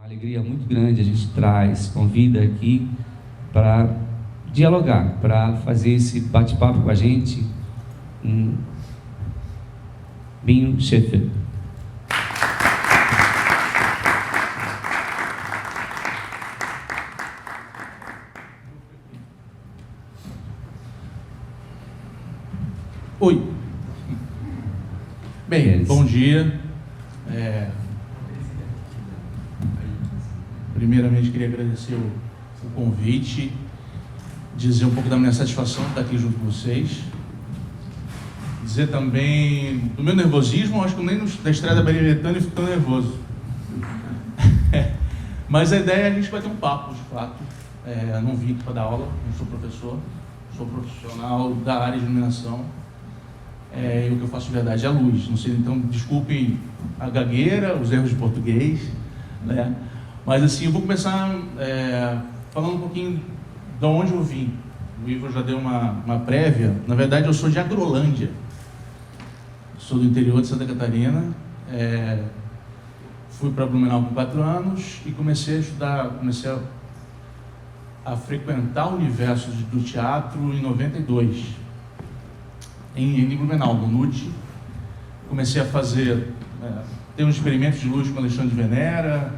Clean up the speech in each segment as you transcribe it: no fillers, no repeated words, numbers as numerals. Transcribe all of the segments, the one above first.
Alegria muito grande a gente convida aqui para dialogar, para fazer esse bate-papo com a gente, Binho Schaefer. Oi. Bem, bom dia. Primeiramente, queria agradecer o convite, dizer um pouco da minha satisfação de estar aqui junto com vocês, dizer também do meu nervosismo. Acho que nem da estreia da Maria Bethânia eu fico tão nervoso. Mas a ideia é a gente vai ter um papo, de fato. Não vim aqui para dar aula, não sou professor, sou profissional da área de iluminação. E o que eu faço de verdade é a luz. Não sei, então, desculpem a gagueira, os erros de português, né? Mas assim, eu vou começar falando um pouquinho de onde eu vim. O Ivo já deu uma prévia. Na verdade, eu sou de Agrolândia. Sou do interior de Santa Catarina. Fui para Blumenau com 4 anos e comecei a estudar, comecei a frequentar o universo do teatro em 92. Em Blumenau, no NUT. Comecei a fazer... Tem um experimento de luz com Alexandre de Venera,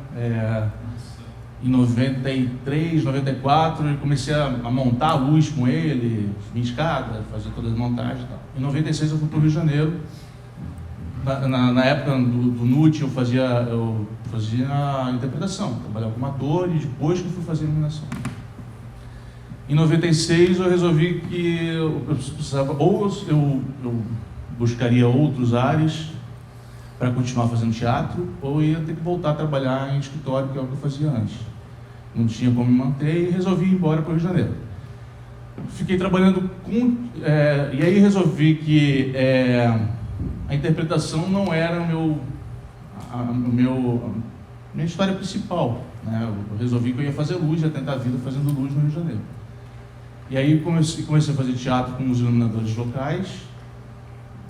em 93, 94, eu comecei a montar a luz com ele, minha escada, fazer todas as montagens e tal. Em 96 eu fui para o Rio de Janeiro. Na época do NUT eu fazia a interpretação, trabalhava como ator e depois que eu fui fazer a iluminação. Em 96 eu resolvi que eu precisava, ou eu buscaria outros ares para continuar fazendo teatro, ou ia ter que voltar a trabalhar em escritório, que é o que eu fazia antes. Não tinha como me manter e resolvi ir embora para o Rio de Janeiro. Fiquei trabalhando com... e aí resolvi que a interpretação não era minha história principal, né? Eu resolvi que eu ia fazer luz, ia tentar a vida fazendo luz no Rio de Janeiro. E aí comecei a fazer teatro com os iluminadores locais,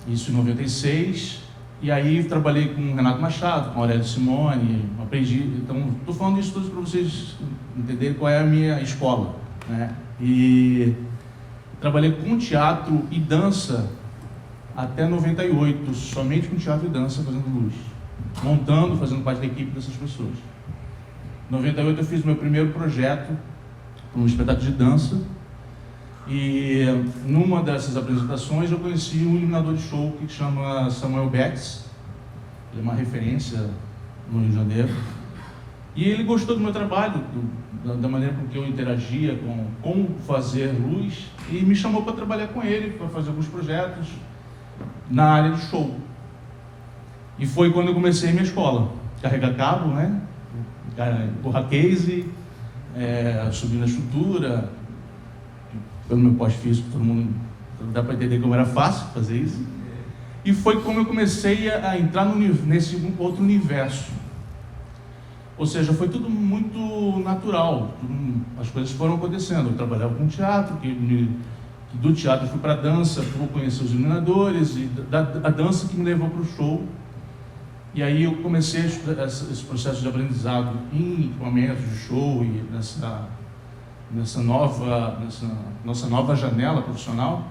isso em 96. E aí trabalhei com o Renato Machado, com o Aurélio Simone, aprendi. Então, estou falando isso tudo para vocês entenderem qual é a minha escola, né? E trabalhei com teatro e dança até 98, somente com teatro e dança, fazendo luz, montando, fazendo parte da equipe dessas pessoas. Em 98 eu fiz o meu primeiro projeto, um espetáculo de dança, e numa dessas apresentações eu conheci um iluminador de show que chama Samuel Betts. Ele é uma referência no Rio de Janeiro. E ele gostou do meu trabalho, da maneira com que eu interagia com como fazer luz, e me chamou para trabalhar com ele, para fazer alguns projetos na área de show. E foi quando eu comecei a minha escola. Carregar cabo, né? Empurrar case, subir na estrutura. Pelo meu pós-físico, todo mundo dá para entender como era fácil fazer isso. E foi como eu comecei a entrar nesse outro universo. Ou seja, foi tudo muito natural, as coisas foram acontecendo. Eu trabalhava com teatro, do teatro eu fui para a dança, fui conhecer os iluminadores, e a dança que me levou para o show. E aí eu comecei a estudar esse processo de aprendizado em equipamentos de show e nessa nossa nova janela profissional,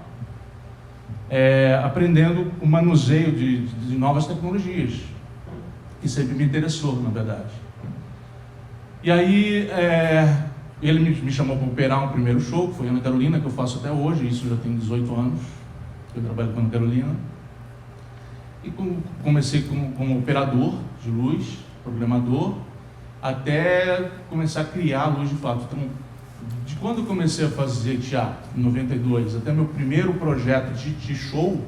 aprendendo o manuseio de novas tecnologias, que sempre me interessou, na verdade. E aí ele me chamou para operar um primeiro show, que foi Ana Carolina, que eu faço até hoje, isso já tem 18 anos, que eu trabalho com Ana Carolina. E comecei como operador de luz, programador, até começar a criar a luz de fato. Então, de quando eu comecei a fazer teatro, em 92, até meu primeiro projeto de show,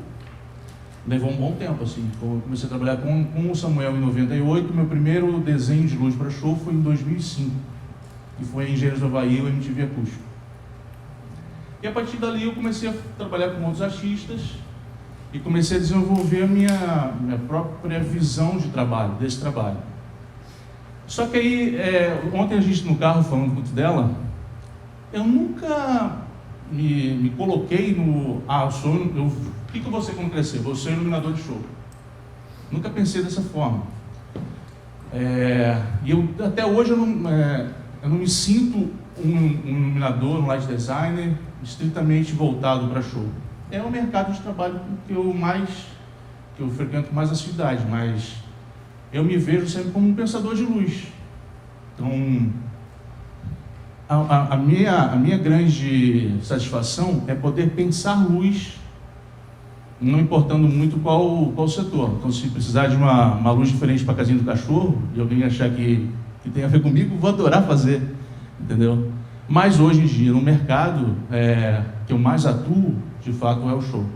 levou um bom tempo, assim. Eu comecei a trabalhar com o Samuel em 98, meu primeiro desenho de luz para show foi em 2005, que foi em Engenheiros do Havaí, o MTV Acústico. E a partir dali eu comecei a trabalhar com outros artistas e comecei a desenvolver a minha própria visão de trabalho, desse trabalho. Só que aí, ontem a gente no carro falando muito dela, eu nunca me coloquei no... o que eu vou ser quando crescer? Vou ser iluminador de show. Nunca pensei dessa forma. E até hoje eu não me sinto um iluminador, um light designer estritamente voltado para show. É o mercado de trabalho que eu frequento mais a cidade, mas eu me vejo sempre como um pensador de luz. Então, a minha grande satisfação é poder pensar luz, não importando muito qual setor. Então, se precisar de uma luz diferente para a casinha do cachorro, e alguém achar que tem a ver comigo, vou adorar fazer, entendeu? Mas hoje em dia, no mercado que eu mais atuo, de fato, é o show.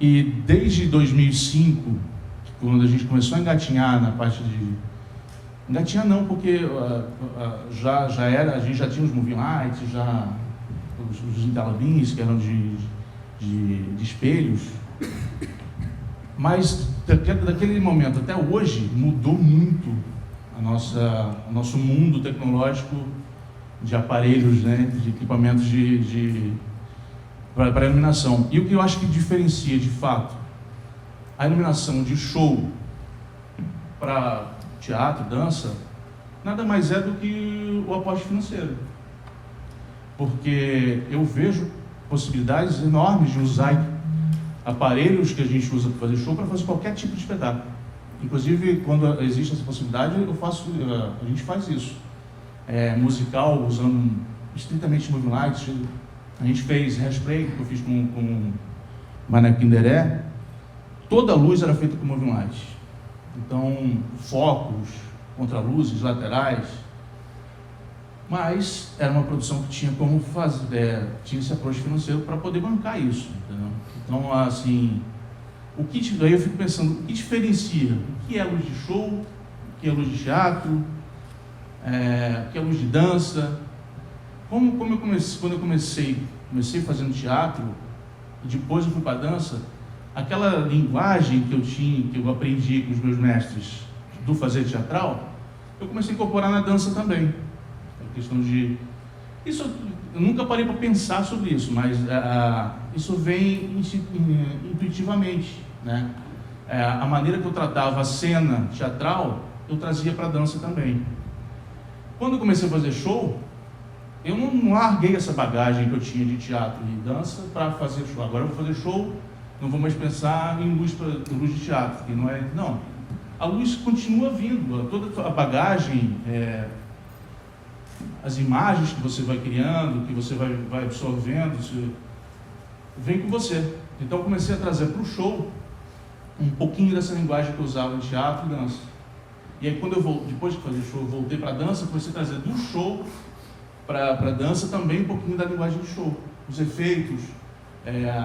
E desde 2005, quando a gente começou a engatinhar na parte de... Engatinhar não, porque a gente já tinha os moving lights, os interlabins, que eram de espelhos, mas daquele momento até hoje mudou muito o nosso mundo tecnológico de aparelhos, né, de equipamentos para iluminação. E o que eu acho que diferencia de fato a iluminação de show para teatro, dança, nada mais é do que o aporte financeiro, porque eu vejo possibilidades enormes de usar aparelhos que a gente usa para fazer show para fazer qualquer tipo de espetáculo. Inclusive, quando existe essa possibilidade, a gente faz isso. Musical, usando estritamente moving lights. A gente fez hairspray, que eu fiz com Mané Kinderé. Toda a luz era feita com moving lights. Então, focos, contraluzes, laterais. Mas era uma produção que tinha como fazer, tinha esse approach financeiro para poder bancar isso, entendeu? Então, assim, aí eu fico pensando, o que diferencia? O que é luz de show? O que é luz de teatro? O que é luz de dança? Quando eu comecei fazendo teatro, e depois eu fui para a dança, aquela linguagem que eu aprendi com os meus mestres do fazer teatral, eu comecei a incorporar na dança também. A questão de... Isso, eu nunca parei para pensar sobre isso, mas isso vem intuitivamente, né? A maneira que eu tratava a cena teatral, eu trazia para a dança também. Quando eu comecei a fazer show, eu não larguei essa bagagem que eu tinha de teatro e dança para fazer show. Agora eu vou fazer show, não vou mais pensar em luz de teatro, que não é... Não, a luz continua vindo, toda a bagagem, as imagens que você vai criando, que você vai absorvendo, vem com você. Então eu comecei a trazer para o show um pouquinho dessa linguagem que eu usava em teatro e dança. E aí depois de fazer show, eu voltei para a dança, comecei a trazer do show para a dança também um pouquinho da linguagem do show. Os efeitos,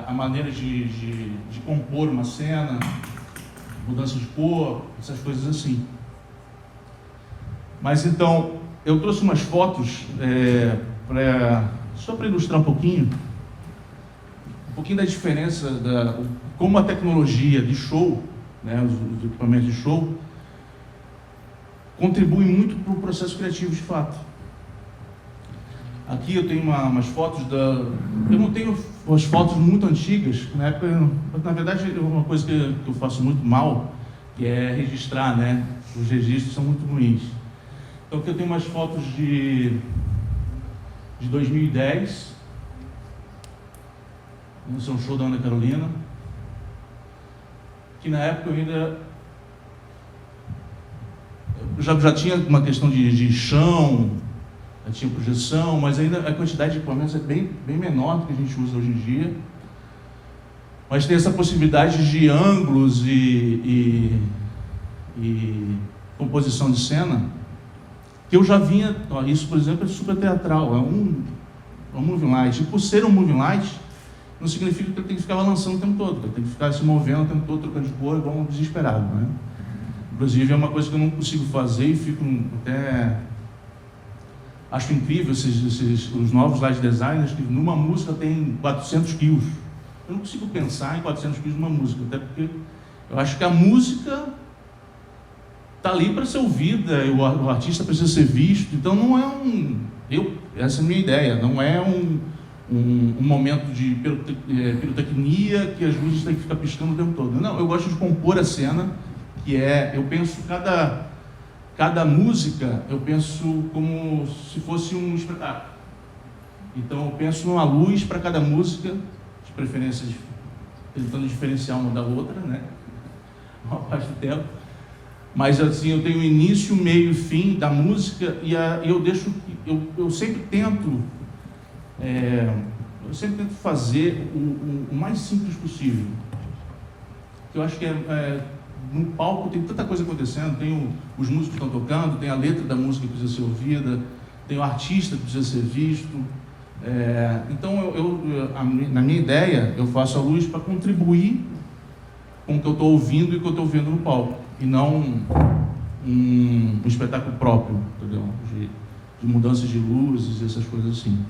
a maneira de compor uma cena, mudança de cor, essas coisas assim. Mas então, eu trouxe umas fotos só para ilustrar um pouquinho da diferença, como a tecnologia de show, né, os equipamentos de show, contribui muito para o processo criativo de fato. Aqui eu tenho umas fotos eu não tenho as fotos muito antigas, na época, na verdade é uma coisa que eu faço muito mal, que é registrar, né? Os registros são muito ruins. Então aqui eu tenho umas fotos de 2010, no São Show da Ana Carolina, que na época eu já tinha uma questão de chão, já tinha projeção, mas ainda a quantidade de equipamentos é bem menor do que a gente usa hoje em dia. Mas tem essa possibilidade de ângulos e composição de cena, que eu já vinha... Isso, por exemplo, é super teatral, é um moving light. E por ser um moving light, não significa que ele tem que ficar balançando o tempo todo, ele tem que ficar se movendo o tempo todo, trocando de cor, igual um desesperado, né? Inclusive, é uma coisa que eu não consigo fazer e fico até... Acho incrível os novos light designers, que numa música tem 400 quilos. Eu não consigo pensar em 400 quilos numa música, até porque eu acho que a música está ali para ser ouvida, o artista precisa ser visto, então não é essa é a minha ideia, não é um momento de pirotecnia que as luzes têm que ficar piscando o tempo todo. Não, eu gosto de compor a cena, que eu penso cada música, eu penso como se fosse um espetáculo. Então eu penso numa luz para cada música, de preferência tentando diferenciar uma da outra, né? Uma parte do tempo. Mas assim, eu tenho início, meio e fim da música, e eu sempre tento fazer o mais simples possível. Eu acho que no palco tem tanta coisa acontecendo, tem os músicos que estão tocando, tem a letra da música que precisa ser ouvida, tem o artista que precisa ser visto. Então, na minha ideia, eu faço a luz para contribuir com o que eu estou ouvindo e o que eu estou vendo no palco, e não um espetáculo próprio, entendeu? De mudanças de luzes, essas coisas assim.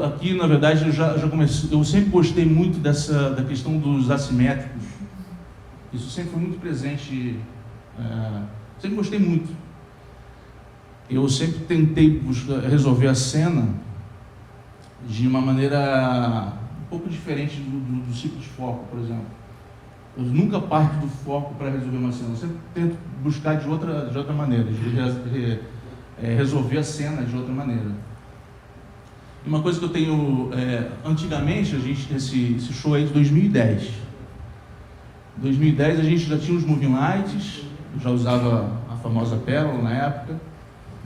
Aqui na verdade, eu sempre gostei muito da questão dos assimétricos. Isso sempre foi muito presente, sempre gostei muito. Eu sempre tentei resolver a cena de uma maneira um pouco diferente do ciclo de foco, por exemplo. Eu nunca parto do foco para resolver uma cena, eu sempre tento buscar de outra maneira, resolver a cena de outra maneira. E uma coisa que eu tenho, antigamente, esse show aí de 2010. Em 2010 a gente já tinha os moving lights, eu já usava a famosa pérola na época,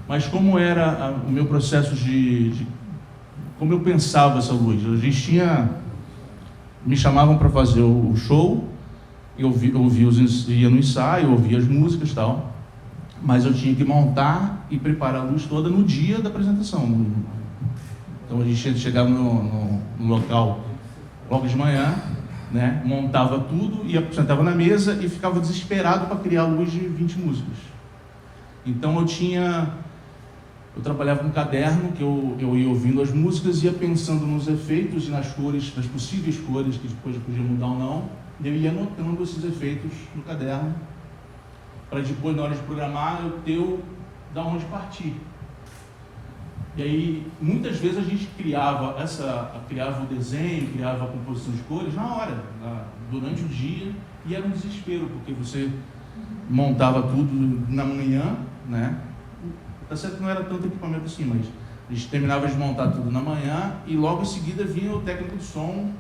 mas como era o meu processo como eu pensava essa luz? Me chamavam para fazer o show, ia no ensaio, eu ouvia as músicas e tal, mas eu tinha que montar e preparar a luz toda no dia da apresentação. Então a gente chegava no local logo de manhã, né, montava tudo, sentava na mesa e ficava desesperado para criar a luz de 20 músicas. Então eu trabalhava com um caderno que eu ia ouvindo as músicas, ia pensando nos efeitos e nas cores, nas possíveis cores que depois eu podia mudar ou não, e eu ia anotando esses efeitos no caderno para depois, na hora de programar, eu ter da onde partir. E aí, muitas vezes a gente criava o desenho, criava a composição de cores na hora, durante o dia, e era um desespero, porque você montava tudo na manhã, né? Tá certo que não era tanto equipamento assim, mas a gente terminava de montar tudo na manhã e logo em seguida vinha o técnico de som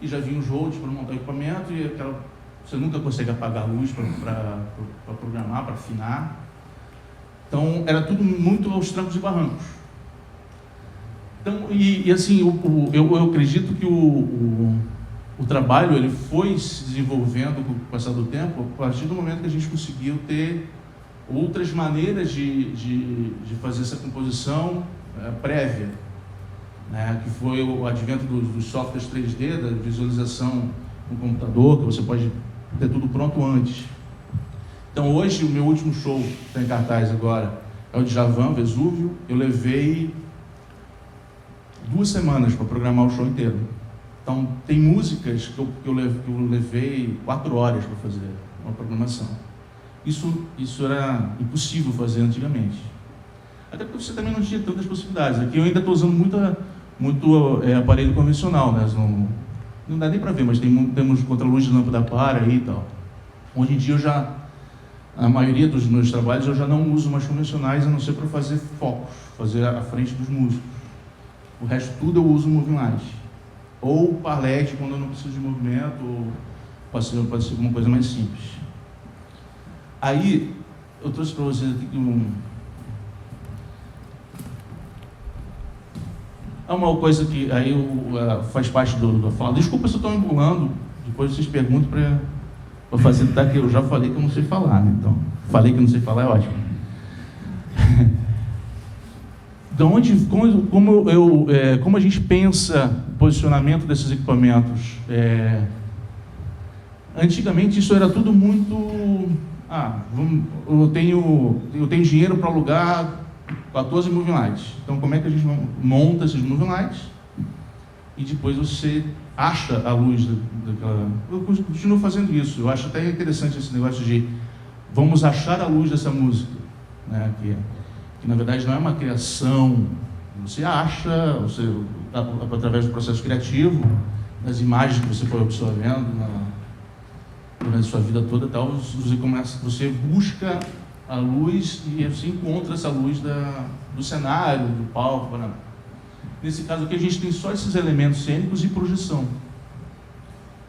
e já vinha os roads para montar o equipamento e você nunca consegue apagar a luz para programar, para afinar. Então, era tudo muito aos trancos e barrancos. Então, assim, eu acredito que o trabalho ele foi se desenvolvendo com o passar do tempo, a partir do momento que a gente conseguiu ter outras maneiras de fazer essa composição prévia, né? Que foi o advento dos softwares 3D, da visualização no computador, que você pode ter tudo pronto antes. Então, hoje, o meu último show, que está em cartaz agora, é o Djavan, Vesúvio. Eu levei 2 semanas para programar o show inteiro. Então, tem músicas que eu levei 4 horas para fazer uma programação. Isso era impossível fazer antigamente. Até porque você também não tinha tantas possibilidades. Aqui eu ainda estou usando muito aparelho convencional, né? Não dá nem para ver, mas temos contraluz de lâmpada para aí e tal. Hoje em dia a maioria dos meus trabalhos eu já não uso mais convencionais, a não ser para fazer focos, fazer a frente dos músicos. O resto tudo eu uso moving light. Ou par LED quando eu não preciso de movimento, ou pode ser alguma coisa mais simples. Aí, eu trouxe para vocês aqui uma coisa que aí faz parte da fala. Desculpa se eu estou embolando, depois vocês perguntam para facilitar, que eu já falei que eu não sei falar, né? Então, falei que eu não sei falar, é ótimo. Como a gente pensa o posicionamento desses equipamentos? Antigamente isso era tudo muito... eu tenho dinheiro para alugar 14 moving lights. Então, como é que a gente monta esses moving lights? E depois você acha a luz daquela... Eu continuo fazendo isso. Eu acho até interessante esse negócio de vamos achar a luz dessa música, né? Que na verdade não é uma criação. Você acha, através do processo criativo, das imagens que você foi absorvendo, durante a sua vida toda, tal, você busca a luz e você encontra essa luz do cenário, do palco. Né? Nesse caso aqui a gente tem só esses elementos cênicos e projeção.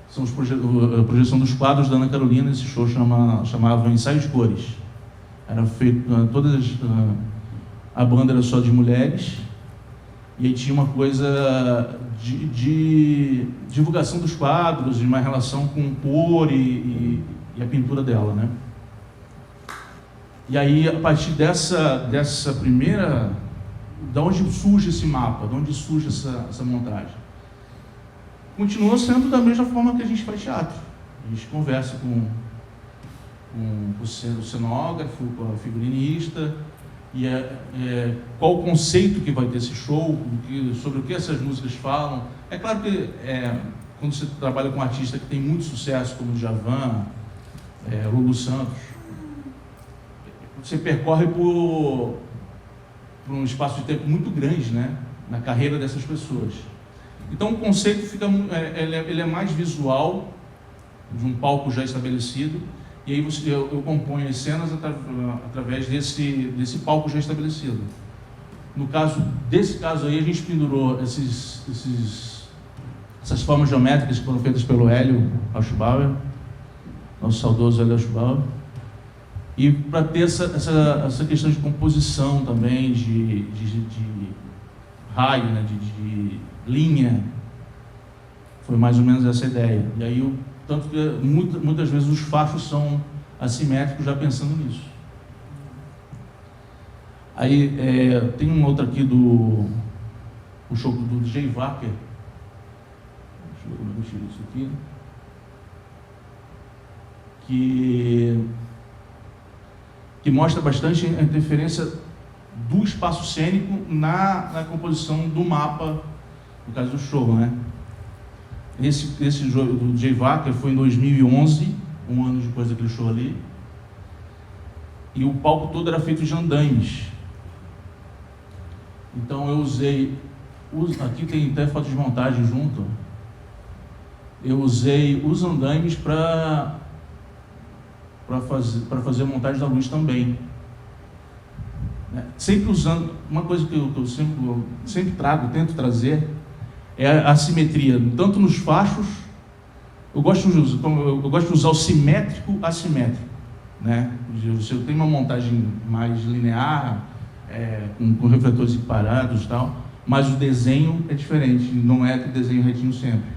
São a projeção dos quadros da Ana Carolina. Esse show chamava Ensaio de Cores. Era feito, a banda era só de mulheres, e aí tinha uma coisa de divulgação dos quadros, de uma relação com cor e a pintura dela, né? E aí, a partir dessa primeira... De onde surge esse mapa? De onde surge essa montagem? Continua sendo da mesma forma que a gente faz teatro. A gente conversa com o cenógrafo, com a figurinista, e qual o conceito que vai ter esse show, sobre o que essas músicas falam. É claro que quando você trabalha com um artista que tem muito sucesso, como o Djavan, Lulu Santos, você percorre por um espaço de tempo muito grande, né, na carreira dessas pessoas. Então o conceito ele é mais visual, de um palco já estabelecido, e aí eu componho as cenas através desse palco já estabelecido. Desse caso aí, a gente pendurou essas formas geométricas que foram feitas pelo Hélio Aschbauer, nosso saudoso Hélio Aschbauer, e para ter essa questão de composição também, de raio, né, de linha. Foi mais ou menos essa ideia. E aí, tanto que muitas vezes os fachos são assimétricos, já pensando nisso. Aí tem um outro aqui o show do DJ Wacker. Deixa eu ver como eu tiro isso aqui. Que mostra bastante a interferência do espaço cênico na composição do mapa, no caso do show, né? Esse jogo do DJ Wacker foi em 2011, um ano depois daquele show ali, e o palco todo era feito de andaimes. Então eu usei, aqui tem até foto de montagem junto, eu usei os andaimes para fazer a montagem da luz também. Sempre usando, uma coisa que eu sempre tento trazer, é a assimetria, tanto nos fachos. Eu gosto de usar o simétrico assimétrico, né? Se eu tenho uma montagem mais linear, com refletores equiparados e tal, mas o desenho é diferente, não é aquele desenho retinho sempre.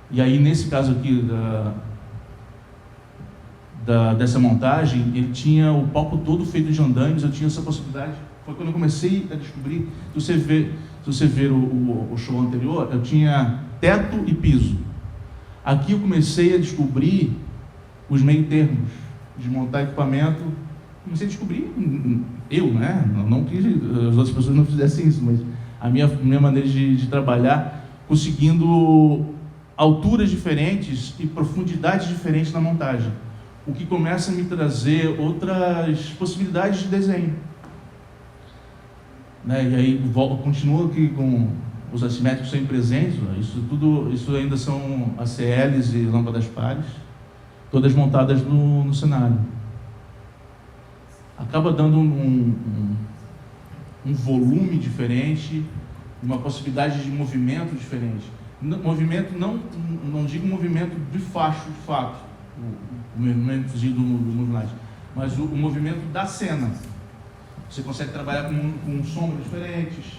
E aí, nesse caso aqui dessa montagem, ele tinha o palco todo feito de andaimes. Eu tinha essa possibilidade. Foi quando eu comecei a descobrir. Se você ver o show anterior, eu tinha teto e piso. Aqui eu comecei a descobrir os meio termos, de montar equipamento. Comecei a descobrir eu, né? Não que as outras pessoas não fizessem isso, mas a minha maneira de trabalhar, conseguindo alturas diferentes e profundidades diferentes na montagem, o que começa a me trazer outras possibilidades de desenho, né? E aí continua aqui com os assimétricos sempre presentes. Isso ainda são ACLs e lâmpadas pares, todas montadas no cenário. Acaba dando um volume diferente, uma possibilidade de movimento diferente. Movimento, não digo movimento de facho, de fato, o movimento do movimento, mas o movimento da cena. Você consegue trabalhar com sombras diferentes,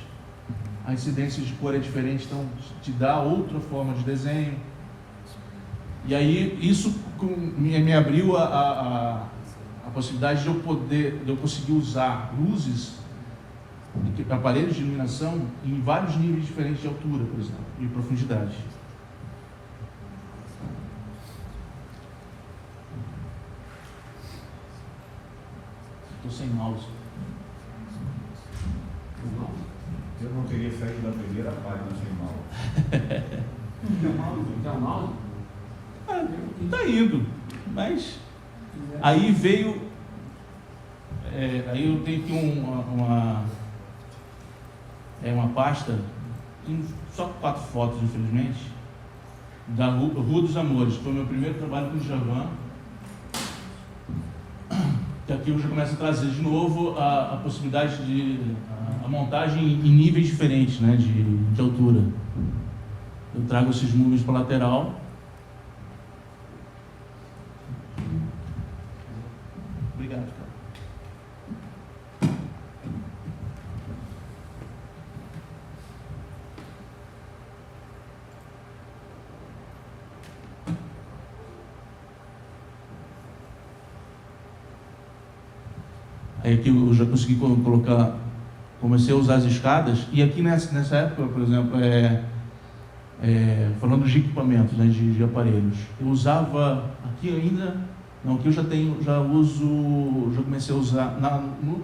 a incidência de cor é diferente, então te dá outra forma de desenho. E aí isso me abriu a possibilidade de eu conseguir usar luzes, aparelhos de iluminação em vários níveis diferentes de altura, por exemplo, e profundidade. Estou sem mouse. Eu não teria saído da primeira página sem mouse. Tem um mouse? Está indo, mas aí veio. Aí eu tenho aqui uma pasta, tem só 4 fotos, infelizmente, da Rua dos Amores, que foi o meu primeiro trabalho com o Djavan. Que aqui eu já começo a trazer de novo a possibilidade de a montagem em níveis diferentes, né, de altura. Eu trago esses movimentos para a lateral. Obrigado, cara. Aí aqui eu já consegui colocar, comecei a usar as escadas, e aqui nessa época, por exemplo, falando de equipamentos, né, de aparelhos, eu usava, aqui ainda, não, aqui eu já comecei a usar, no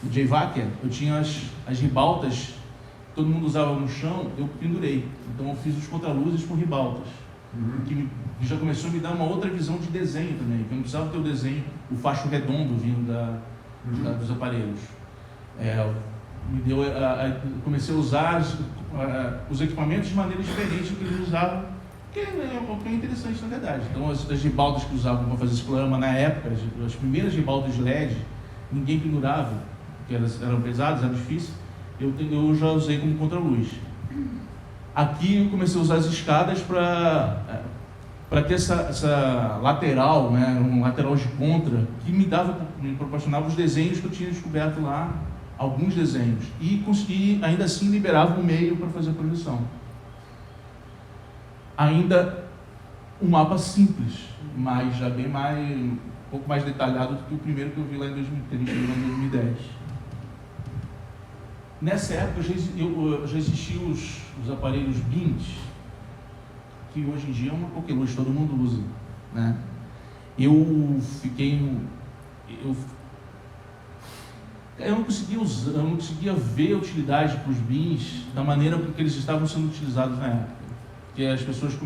do J-Vac, eu tinha as ribaltas, que todo mundo usava no chão, eu pendurei, então eu fiz os contraluzes com ribaltas. Que já começou a me dar uma outra visão de desenho também, que eu não precisava ter o desenho, o facho redondo vindo dos aparelhos. Comecei a usar os equipamentos de maneira diferente do que eles usavam, que é interessante na verdade. Então as ribaltas que usavam para fazer esplama na época, as primeiras ribaltas de LED, ninguém pendurava, porque elas eram pesadas, era difícil, eu já usei como contraluz. Aqui eu comecei a usar as escadas para ter essa lateral, né, um lateral de contra, que me proporcionava os desenhos que eu tinha descoberto lá, alguns desenhos, e ainda assim liberava um meio para fazer a projeção. Ainda um mapa simples, mas já bem um pouco mais detalhado do que o primeiro que eu vi lá em 2010. Nessa época já existiam os aparelhos BIMs, que hoje em dia é uma coqueluche, todo mundo usa, né? Eu não conseguia ver a utilidade para os BIMs da maneira com que eles estavam sendo utilizados na época. Porque as pessoas,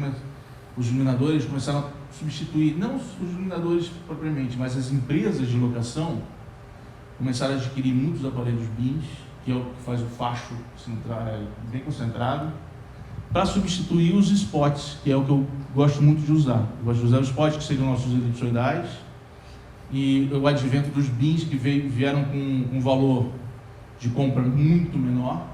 os iluminadores começaram a substituir, não os iluminadores propriamente, mas as empresas de locação começaram a adquirir muitos aparelhos BIMs, que é o que faz o facho bem concentrado, para substituir os spots, que é o que eu gosto muito de usar. Eu gosto de usar os spots, que seriam nossos elipsoidais, e o advento dos BIMs, que vieram com um valor de compra muito menor,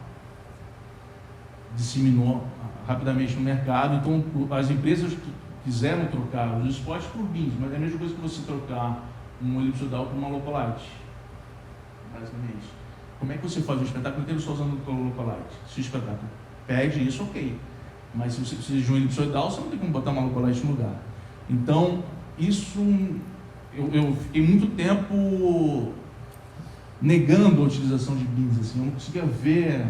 disseminou rapidamente no mercado. Então as empresas que quiseram trocar os spots por BIMs, mas é a mesma coisa que você trocar um elipsoidal por uma Localite, basicamente. Como é que você faz o espetáculo inteiro só usando o Localite? Se o espetáculo pede isso, ok. Mas se você precisa de um elipsoidal, você não tem como botar uma Localite no lugar. Então, isso, eu fiquei muito tempo negando a utilização de BIMs, assim. Eu não conseguia ver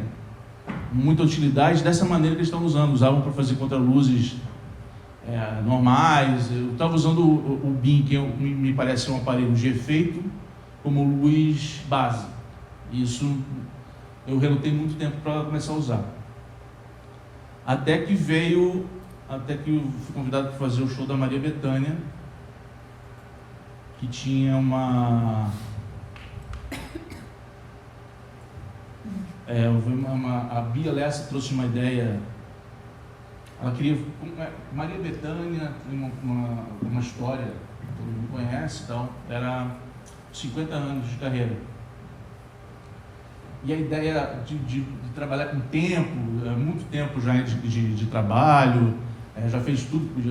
muita utilidade dessa maneira que eles estavam usando. Usavam para fazer contraluzes normais. Eu estava usando o BIM, que me parece um aparelho de efeito, como luz base. Isso eu relutei muito tempo para começar a usar. Até que eu fui convidado para fazer o show da Maria Bethânia, que tinha a Bia Lessa trouxe uma ideia. Ela queria, Maria Bethânia tem uma história que todo mundo conhece, então era 50 anos de carreira. E a ideia de trabalhar com tempo, muito tempo já de trabalho, já fez tudo que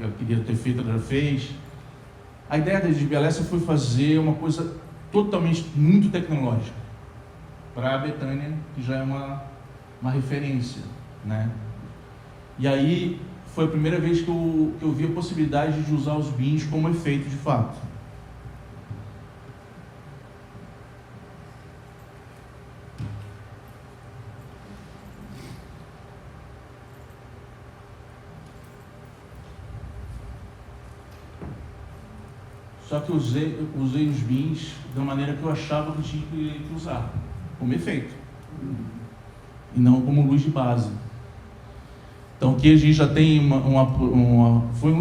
eu queria ter feito, ela já fez. A ideia de Bia Lessa foi fazer uma coisa totalmente, muito tecnológica, para a Bethânia, que já é uma referência, né? E aí foi a primeira vez que eu vi a possibilidade de usar os BIMs como efeito de fato. Só que eu usei os BIMs da maneira que eu achava que tinha que usar, como efeito, e não como luz de base. Então aqui a gente já tem foi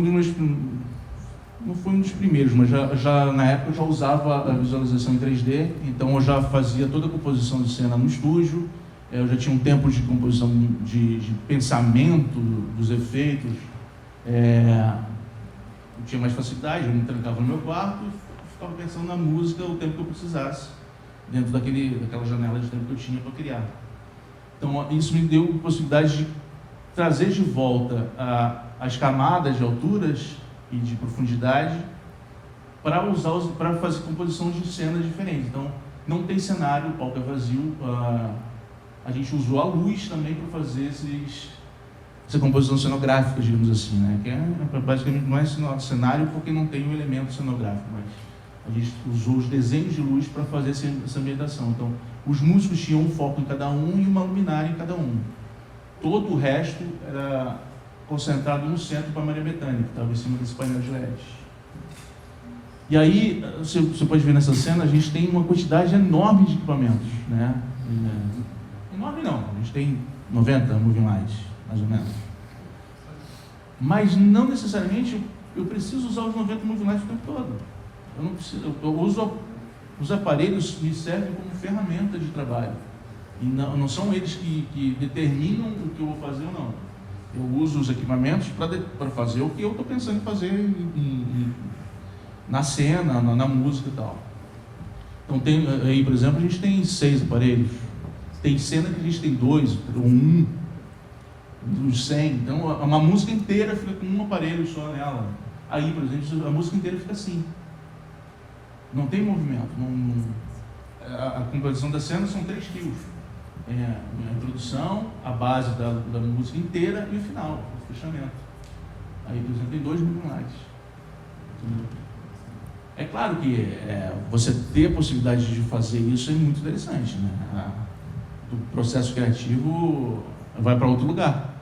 não foi um dos primeiros, mas já na época eu já usava a visualização em 3D, então eu já fazia toda a composição de cena no estúdio, eu já tinha um tempo de composição, de pensamento dos efeitos, eu tinha mais facilidade, eu me trancava no meu quarto e ficava pensando na música o tempo que eu precisasse, dentro daquela janela de tempo que eu tinha para criar. Então, isso me deu a possibilidade de trazer de volta as camadas de alturas e de profundidade para fazer composição de cenas diferentes. Então, não tem cenário, o palco é vazio. A gente usou a luz também para fazer essa composição cenográfica, digamos assim, né? Que basicamente não é cenário porque não tem um elemento cenográfico, mas a gente usou os desenhos de luz para fazer essa ambientação. Então, os músicos tinham um foco em cada um e uma luminária em cada um. Todo o resto era concentrado no centro para a Maria Bethânia, que estava em cima desse painel de LED. E aí, você pode ver nessa cena, a gente tem uma quantidade enorme de equipamentos, né? Enorme não, a gente tem 90 moving lights, mais ou menos. Mas não necessariamente eu preciso usar os 90 moving lights o tempo todo. Eu não preciso, eu uso os aparelhos, me servem como ferramenta de trabalho. E não são eles que determinam o que eu vou fazer ou não. Eu uso os equipamentos para fazer o que eu estou pensando em fazer na cena, na música e tal. Então, aí, por exemplo, a gente tem 6 aparelhos. Tem cena que a gente tem 2, ou 1, dos 100. Então, uma música inteira fica com um aparelho só nela. Aí, por exemplo, a música inteira fica assim. Não tem movimento. A composição da cena são 3 fios. A introdução, a base da música inteira e o final, o fechamento. Aí, por exemplo, tem 2 moving lights. É claro que você ter a possibilidade de fazer isso é muito interessante, né? O processo criativo vai para outro lugar.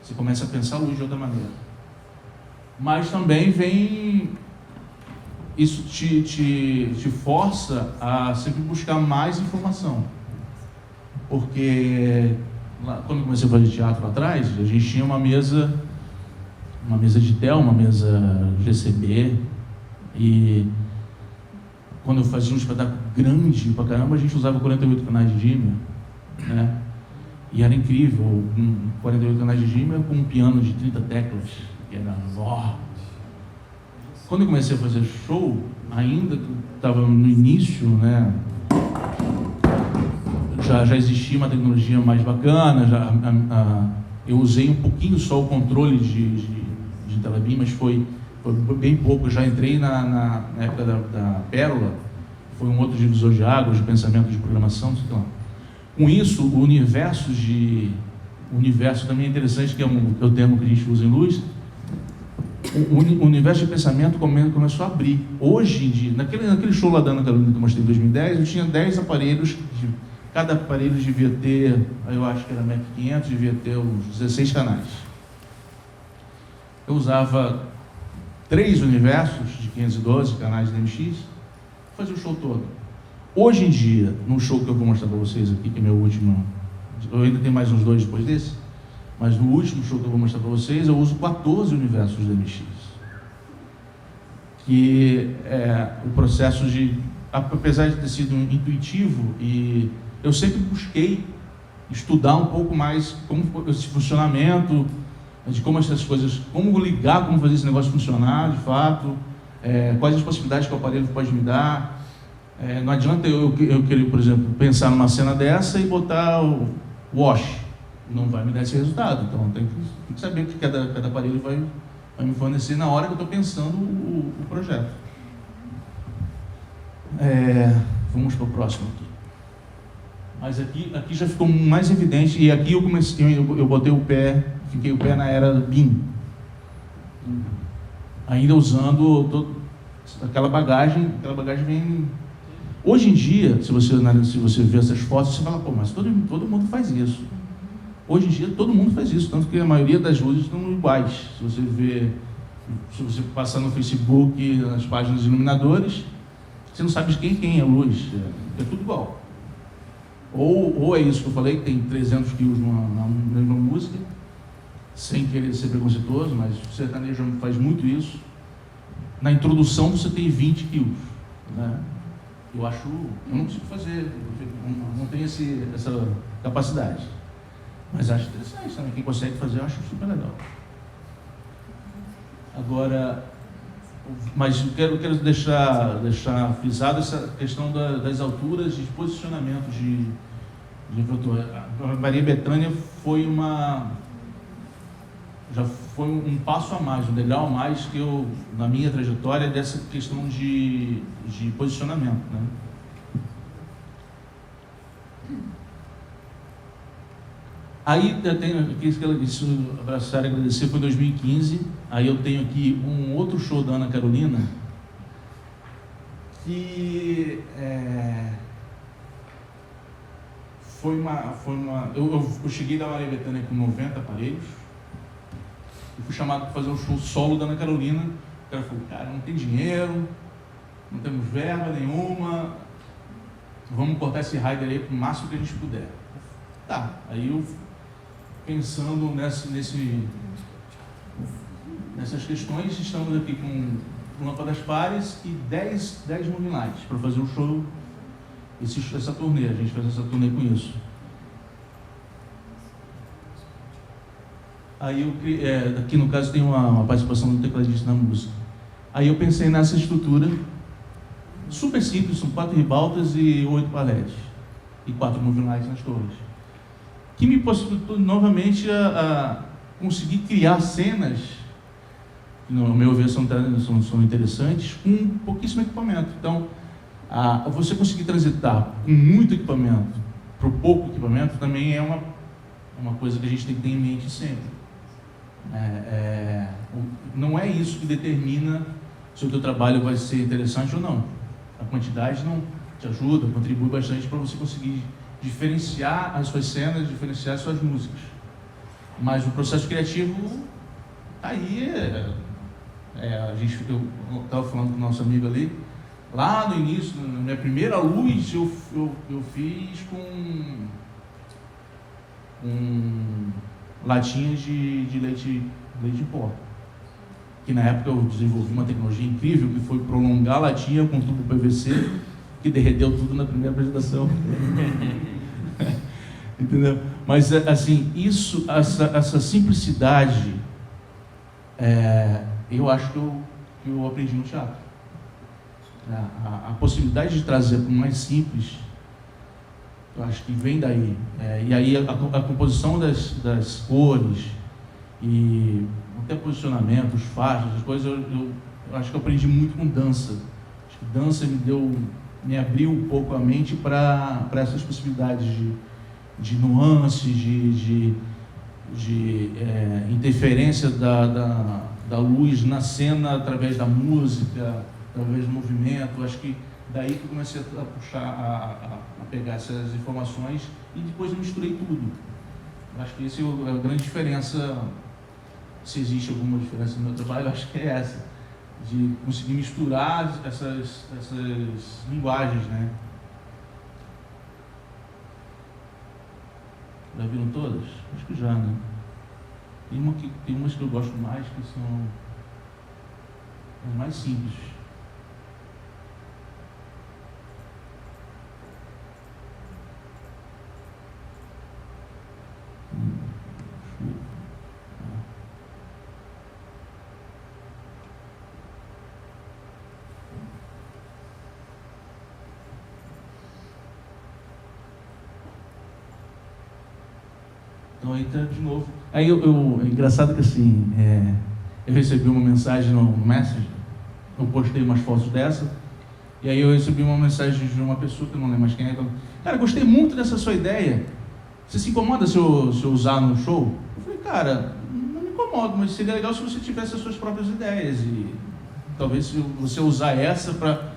Você começa a pensar a luz de outra maneira. Mas também isso te força a sempre buscar mais informação. Porque quando eu comecei a fazer teatro lá atrás, a gente tinha uma mesa de tel, uma mesa GCB, e quando eu fazia um espetáculo grande pra caramba, a gente usava 48 canais de Gimmer, né? E era incrível, 48 canais de Gimmer com um piano de 30 teclas, que era Quando eu comecei a fazer show, ainda que estava no início, né? Já existia uma tecnologia mais bacana, eu usei um pouquinho só o controle de Telebeam, mas foi bem pouco. Eu já entrei na época da Pérola, foi um outro divisor de águas, de pensamento de programação, sei lá. Com isso, o universo também é interessante, que é o termo que a gente usa em luz. O universo de pensamento começou a abrir. Hoje em dia, naquele show lá da Ana Carolina que eu mostrei em 2010, eu tinha 10 aparelhos. Cada aparelho devia ter, eu acho que era Mac 500, devia ter uns 16 canais. Eu usava 3 universos de 512 canais de MX, fazia o show todo. Hoje em dia, no show que eu vou mostrar para vocês aqui, que é meu último, eu ainda tenho mais uns 2 depois desse, mas no último show que eu vou mostrar para vocês, eu uso 14 universos de MX. Que é o processo apesar de ter sido intuitivo, e eu sempre busquei estudar um pouco mais como esse funcionamento, de como essas coisas, como ligar, como fazer esse negócio funcionar de fato, quais as possibilidades que o aparelho pode me dar. Não adianta eu querer, por exemplo, pensar numa cena dessa e botar o wash, não vai me dar esse resultado. Então tem que saber o que cada aparelho vai me fornecer na hora que eu estou pensando o projeto. Vamos para o próximo aqui. Mas aqui já ficou mais evidente, e aqui eu botei fiquei o pé na era do BIM, ainda usando aquela bagagem vem. Hoje em dia, se você vê essas fotos, você fala, pô, mas todo mundo faz isso. Hoje em dia todo mundo faz isso, tanto que a maioria das luzes estão iguais. Se você passar no Facebook, nas páginas dos iluminadores, você não sabe de quem é a luz, é tudo igual. Ou é isso que eu falei, que tem 300 quilos na mesma música, sem querer ser preconceituoso, mas o sertanejo faz muito isso. Na introdução você tem 20 quilos, né? Eu não consigo fazer, não tenho essa capacidade. Mas acho interessante também, quem consegue fazer eu acho super legal. Agora, mas eu quero deixar frisado essa questão das alturas e de posicionamento de infraestrutura. A Maria Bethânia já foi um passo a mais, um degrau a mais que eu, na minha trajetória, dessa questão de posicionamento, né? Aí eu tenho aqui, isso abraçar e agradecer, foi em 2015. Aí eu tenho aqui um outro show da Ana Carolina, que eu cheguei da Maria Bethânia com 90 aparelhos, e fui chamado para fazer um show solo da Ana Carolina. O cara falou, cara, não tem dinheiro, não temos verba nenhuma, vamos cortar esse rider aí para o máximo que a gente puder. Tá, aí eu pensando nessas questões, estamos aqui com lâmpadas pares e 10 moving lights para fazer um show, essa turnê, a gente fez essa turnê com isso. Aí aqui no caso tem uma participação do tecladista na música. Aí eu pensei nessa estrutura, super simples, são 4 ribaltas e 8 paletes, e 4 moving lights nas torres, que me possibilitou novamente a conseguir criar cenas, que no meu ver são interessantes, com pouquíssimo equipamento. Então, você conseguir transitar com muito equipamento para pouco equipamento também é uma coisa que a gente tem que ter em mente sempre. Não é isso que determina se o teu trabalho vai ser interessante ou não. A quantidade não te ajuda, contribui bastante para você conseguir diferenciar as suas cenas, diferenciar as suas músicas. Mas o processo criativo tá aí. Eu estava falando com o nosso amigo ali, lá no início, na minha primeira luz, eu fiz com latinhas de leite em pó. Que na época eu desenvolvi uma tecnologia incrível, que foi prolongar a latinha com tubo PVC, que derreteu tudo na primeira apresentação. Entendeu? Mas assim, essa simplicidade, eu acho que eu aprendi no teatro. A possibilidade de trazer para o mais simples, eu acho que vem daí. E aí a composição das cores e até posicionamento, os faixas, as coisas, eu acho que eu aprendi muito com dança. Acho que dança me abriu um pouco a mente para essas possibilidades de nuances, de interferência da luz na cena através da música, através do movimento. Acho que daí que eu comecei a puxar, a pegar essas informações e depois eu misturei tudo. Acho que essa é a grande diferença, se existe alguma diferença no meu trabalho, acho que é essa, de conseguir misturar essas linguagens, né? Já viram todas? Acho que já, né? Tem umas que eu gosto mais, que são as mais simples. Então aí tá de novo. Aí engraçado que assim, eu recebi uma mensagem no Messenger, eu postei umas fotos dessa, e aí eu recebi uma mensagem de uma pessoa que eu não lembro mais quem é, falando, cara, gostei muito dessa sua ideia, você se incomoda se eu usar no show? Eu falei, cara, não me incomodo, mas seria legal se você tivesse as suas próprias ideias, e talvez se você usar essa para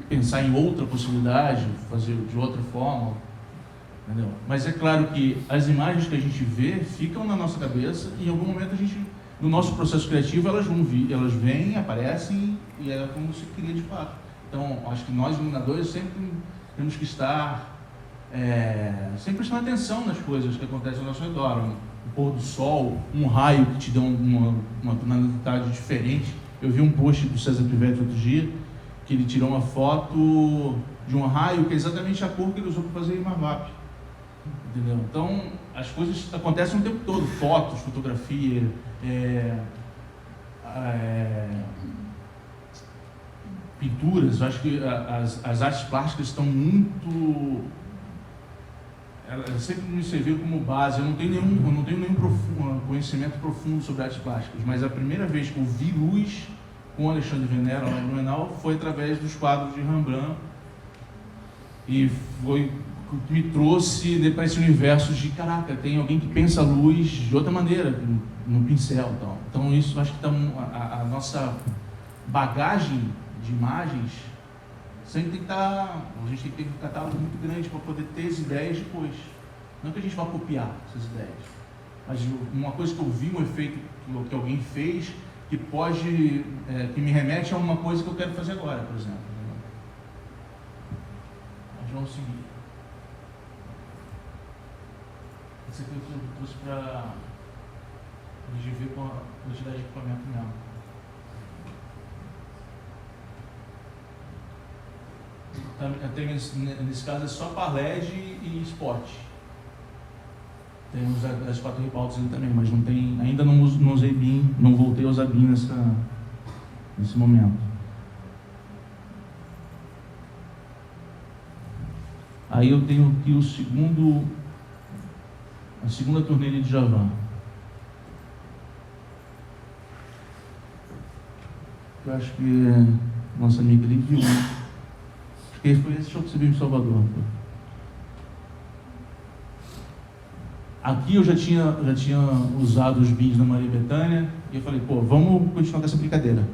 pensar em outra possibilidade, fazer de outra forma. Entendeu? Mas é claro que as imagens que a gente vê ficam na nossa cabeça e em algum momento no nosso processo criativo, elas vêm, aparecem e é como se cria de fato. Então, acho que nós, iluminadores, sempre temos que estar sempre prestando atenção nas coisas que acontecem ao nosso redor. Um pôr do sol, um raio que te dá uma tonalidade diferente. Eu vi um post do César Pivetti outro dia, que ele tirou uma foto de um raio que é exatamente a cor que ele usou para fazer Imavap. Entendeu? Então, as coisas acontecem o tempo todo, fotos, fotografia, pinturas. Eu acho que as artes plásticas estão muito... Elas sempre me serviram como base. Eu não tenho nenhum conhecimento profundo sobre artes plásticas, mas a primeira vez que eu vi luz com Alexandre Venera lá em Blumenau foi através dos quadros de Rembrandt, e foi o que me trouxe para esse universo de, caraca, tem alguém que pensa a luz de outra maneira, no pincel. Então isso, acho que a nossa bagagem de imagens sempre tem que estar, a gente tem que ter um catálogo muito grande para poder ter as ideias depois. Não que a gente vá copiar essas ideias, mas uma coisa que eu vi, um efeito que alguém fez, que pode, que me remete a uma coisa que eu quero fazer agora, por exemplo. Mas vamos seguir. Esse aqui eu trouxe para a gente ver com a quantidade de equipamento mesmo. Nesse caso é só par LED e spot. Temos as 4 ribaltas ali também, mas não tem, ainda não usei BIM, não voltei a usar BIM nesse momento. Aí eu tenho aqui a segunda torneira de Javan. Eu acho que nossa amiga ali viu. Acho que foi esse show que você viu em Salvador. Aqui eu já tinha usado os BIMs da Maria Bethânia e eu falei, pô, vamos continuar com essa brincadeira.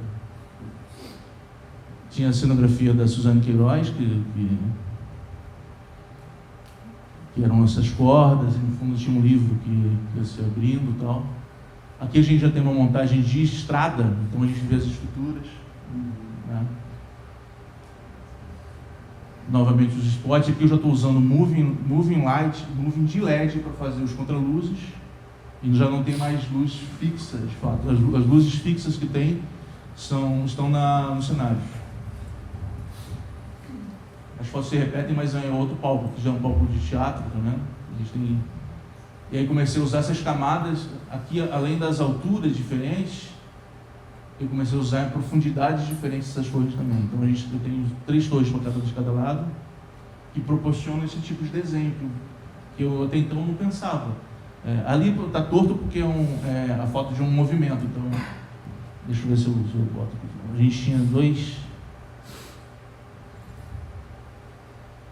Tinha a cenografia da Suzane Queiroz, que eram essas cordas, e no fundo tinha um livro que ia se abrindo e tal. Aqui a gente já tem uma montagem de estrada, então a gente vê as estruturas. Né? Novamente os spots. Aqui eu já estou usando moving light, moving de LED para fazer os contraluzes, e já não tem mais luz fixa, de fato. As luzes fixas que tem estão no cenário. As fotos se repetem, mas é outro palco, que já é um palco de teatro, tá vendo? A gente tem... E aí comecei a usar essas camadas. Aqui, além das alturas diferentes, eu comecei a usar em profundidades diferentes essas torres também. Então eu tenho 3 torres de cada lado, que proporcionam esse tipo de desenho que eu até então não pensava. Ali está torto porque é a foto de um movimento. Então, deixa eu ver se eu boto aqui. A gente tinha 2.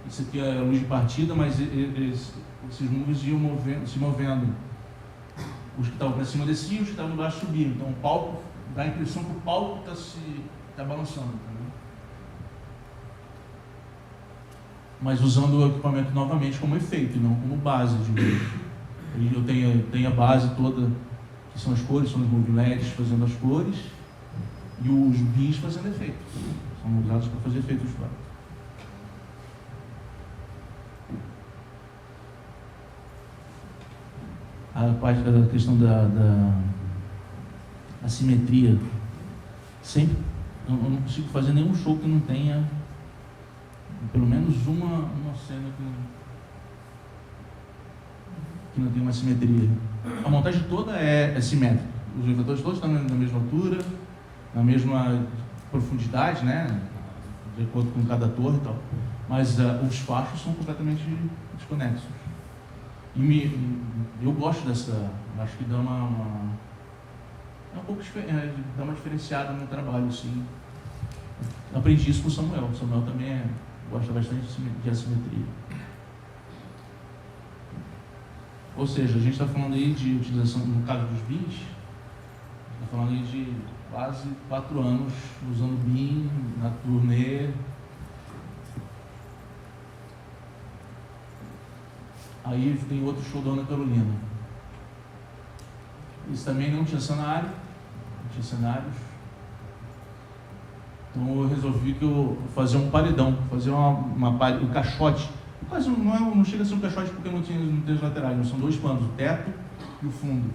Isso aqui é a luz de partida, mas esses movies iam se movendo. Os que estavam para cima desciam, os que estavam embaixo subiam. Então o palco dá a impressão que o palco está balançando. Entendeu? Mas usando o equipamento novamente como efeito, não como base. Eu tenho a base toda, que são as cores, são os moving LEDs fazendo as cores, e os BIMs fazendo efeito. São usados para fazer efeitos de fato. A parte da questão da assimetria. Sempre, eu não consigo fazer nenhum show que não tenha pelo menos uma cena que não tenha uma simetria. A montagem toda é simétrica. Os refletores todos estão na mesma altura, na mesma profundidade, né? De acordo com cada torre e tal. Mas os fachos são completamente desconexos. E eu gosto dessa, acho que dá dá uma diferenciada no trabalho, assim. Aprendi isso com o Samuel. O Samuel também gosta bastante de assimetria. Ou seja, a gente está falando aí de utilização, no caso dos BIMs, está falando aí de quase 4 anos usando BIM na turnê. Aí tem outro show da Ana Carolina. Isso também não tinha cenário, não tinha cenários. Então eu resolvi que eu fazer um paredão, fazer um caixote. Quase não chega a ser um caixote porque não tem os laterais, não são 2 planos, o teto e o fundo.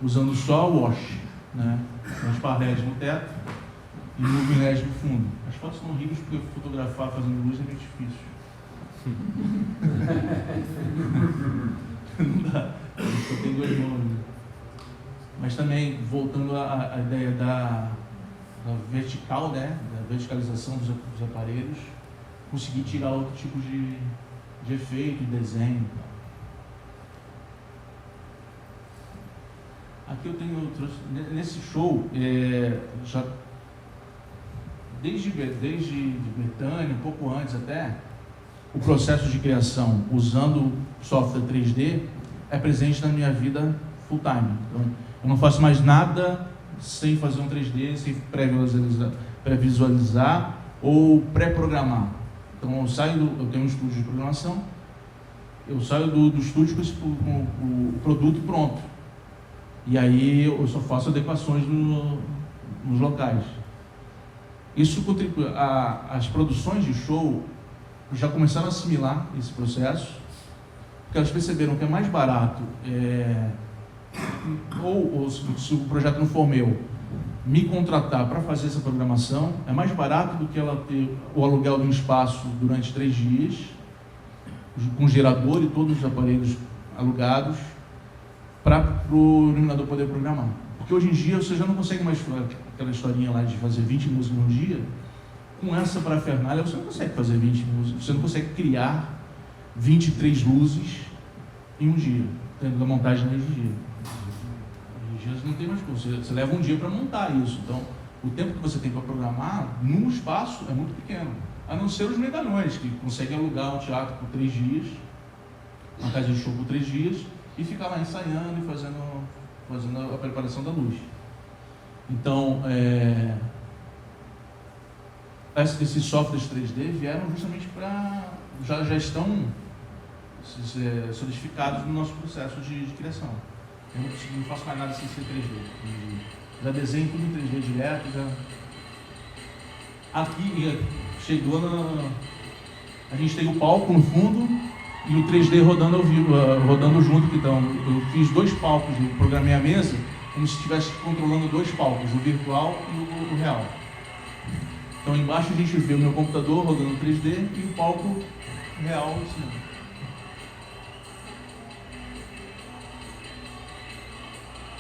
Usando só o wash, né? As paredes no teto e moving LED no fundo. As fotos são horríveis porque fotografar fazendo luz é meio difícil. Não dá, só tem 2 mãos. Mas também, voltando à ideia da vertical, né, da verticalização dos aparelhos, conseguir tirar outro tipo de efeito, desenho. Aqui eu trouxe nesse show, já desde Betânia, um pouco antes até, o processo de criação usando software 3D é presente na minha vida full time. Então, eu não faço mais nada sem fazer um 3D, sem pré-visualizar ou pré-programar. Então eu tenho um estúdio de programação, eu saio do estúdio com o produto pronto. E aí eu só faço adequações nos locais. Isso contribui. As produções de show já começaram a assimilar esse processo, porque elas perceberam que é mais barato, ou se o projeto não for meu, me contratar para fazer essa programação, é mais barato do que ela ter o aluguel de um espaço durante 3 dias, com gerador e todos os aparelhos alugados, para o iluminador poder programar. Porque hoje em dia você já não consegue mais aquela historinha lá de fazer 20 músicas num dia. Com essa parafernália você não consegue fazer 20 músicas, você não consegue criar 23 luzes em um dia, tendo a montagem no mesmo dia. Hoje em dia você não tem mais como, você leva um dia para montar isso. Então, o tempo que você tem para programar num espaço é muito pequeno. A não ser os medalhões, que conseguem alugar um teatro por 3 dias, uma casa de show por 3 dias, e ficar lá ensaiando e fazendo a preparação da luz. Então, esses softwares 3D vieram justamente para... já estão solidificados no nosso processo de criação. Eu não faço mais nada sem ser 3D. Já desenho tudo em 3D direto. Aqui, chegou a gente tem o palco no fundo e o 3D rodando ao vivo, rodando junto. Então, eu fiz 2 palcos, eu programei a mesa como se estivesse controlando 2 palcos, o virtual e o real. Então, embaixo a gente vê o meu computador rodando 3D e o palco real em cima.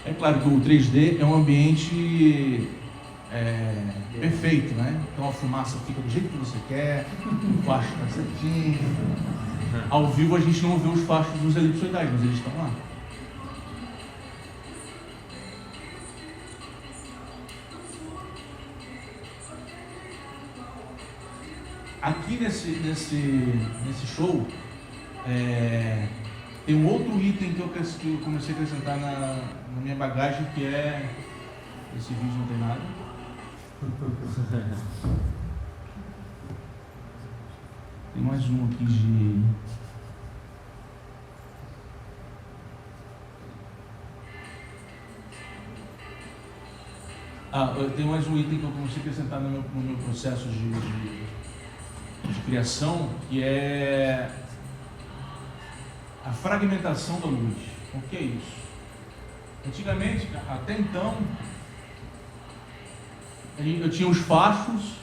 É claro que o 3D é um ambiente perfeito, né? Então a fumaça fica do jeito que você quer, o facho está certinho. Ao vivo a gente não vê os fachos dos elipsoidais, mas eles estão lá. Aqui nesse show tem um outro item que eu comecei a acrescentar na minha bagagem, que é... Esse vídeo não tem nada. Tem mais um aqui de... Tem mais um item que eu comecei a acrescentar no meu processo de criação, que é a fragmentação da luz. O que é isso? Antigamente, até então, eu tinha os fachos,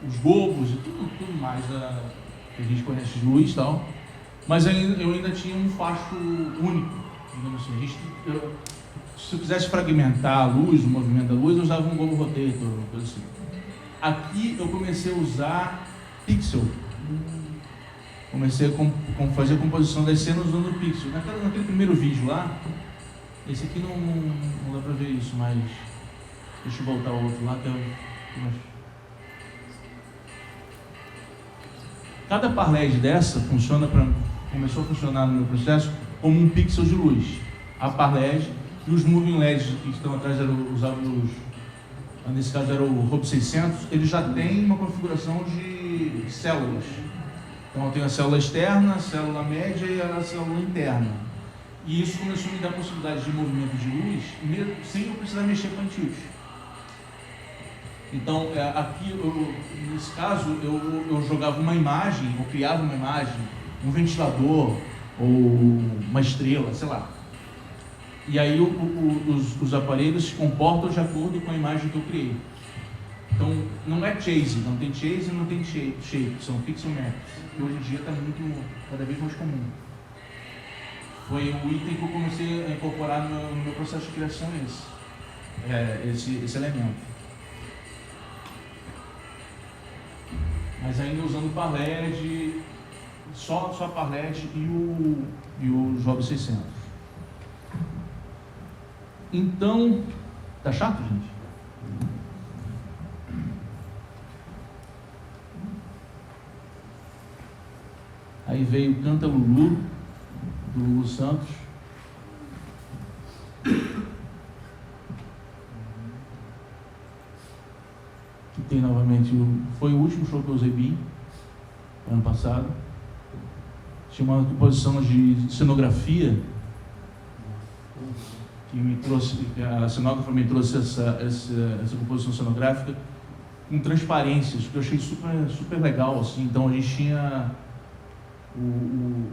os globos e tudo mais que a gente conhece de luz e tal, mas eu ainda tinha um facho único, digamos assim. Se eu quisesse fragmentar a luz, o movimento da luz, eu usava um globo rotator, uma coisa assim. Aqui eu comecei a usar pixel. Comecei a fazer a composição das cenas usando pixel. Naquele primeiro vídeo lá, esse aqui não dá pra ver isso, mas deixa eu voltar ao outro lá, que cada par LED dessa começou a funcionar no meu processo como um pixel de luz. A par LED e os moving LEDs que estão atrás nesse caso era o Rob 600, ele já tem uma configuração de células. Então eu tenho a célula externa, a célula média e a célula interna. E isso começou a me dar a possibilidade de movimento de luz sem eu precisar mexer com antigos. Então, aqui, nesse caso, eu jogava uma imagem, ou criava uma imagem, um ventilador, ou uma estrela, sei lá. E aí os aparelhos se comportam de acordo com a imagem que eu criei. Então, não é chase, não tem chase e não tem shape, são pixel maps, que hoje em dia está cada vez mais comum. Foi o item que eu comecei a incorporar no meu processo de criação, esse elemento. Mas ainda usando o Parled, só a Parled e o Job 600. Então, tá chato, gente? Aí veio Canta Lulu, do Lulu Santos. Que tem novamente, foi o último show que eu usei BIM, ano passado. Tinha uma composição de cenografia, que me trouxe, a cenógrafa me trouxe essa composição cenográfica com transparências, que eu achei super legal, assim. Então a gente tinha o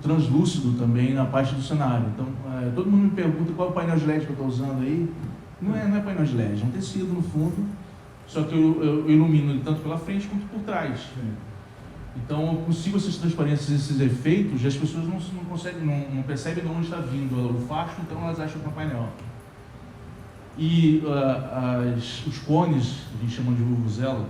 translúcido também na parte do cenário. Então, todo mundo me pergunta qual é o painel de LED que eu estou usando aí. Não é painel de LED, é um tecido no fundo, só que eu ilumino ele tanto pela frente quanto por trás. Então, eu consigo essas transparências, esses efeitos, e as pessoas não percebem de onde está vindo o facho, então elas acham que é um painel. E os cones, a gente chama de vuvuzela,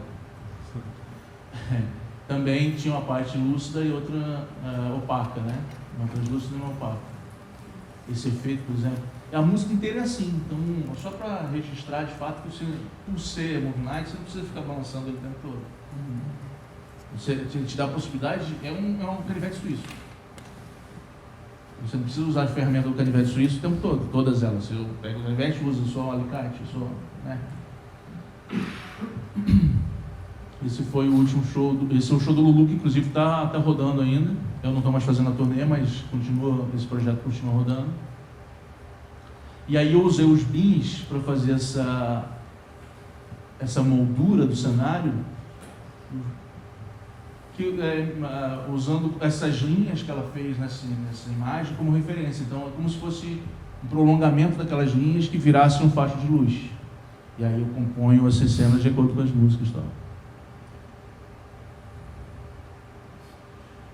também tinha uma parte lúcida e outra opaca, né? Uma translúcida e uma opaca. Esse efeito, por exemplo. A música inteira é assim, então, só para registrar de fato que você, por ser Move Night, você não precisa ficar balançando ele o tempo todo. Você te dá a possibilidade, é um canivete suíço. Você não precisa usar a ferramenta do canivete suíço o tempo todo, todas elas. Eu pego o canivete, uso só o alicate, né? Esse foi o último show, esse é o show do Lulu, que inclusive está rodando ainda. Eu não estou mais fazendo a turnê, mas esse projeto continua rodando. E aí eu usei os BIMs para fazer essa moldura do cenário, usando essas linhas que ela fez nessa imagem como referência. Então é como se fosse um prolongamento daquelas linhas que virasse um facho de luz. E aí eu componho essas cenas de acordo com as músicas e tal.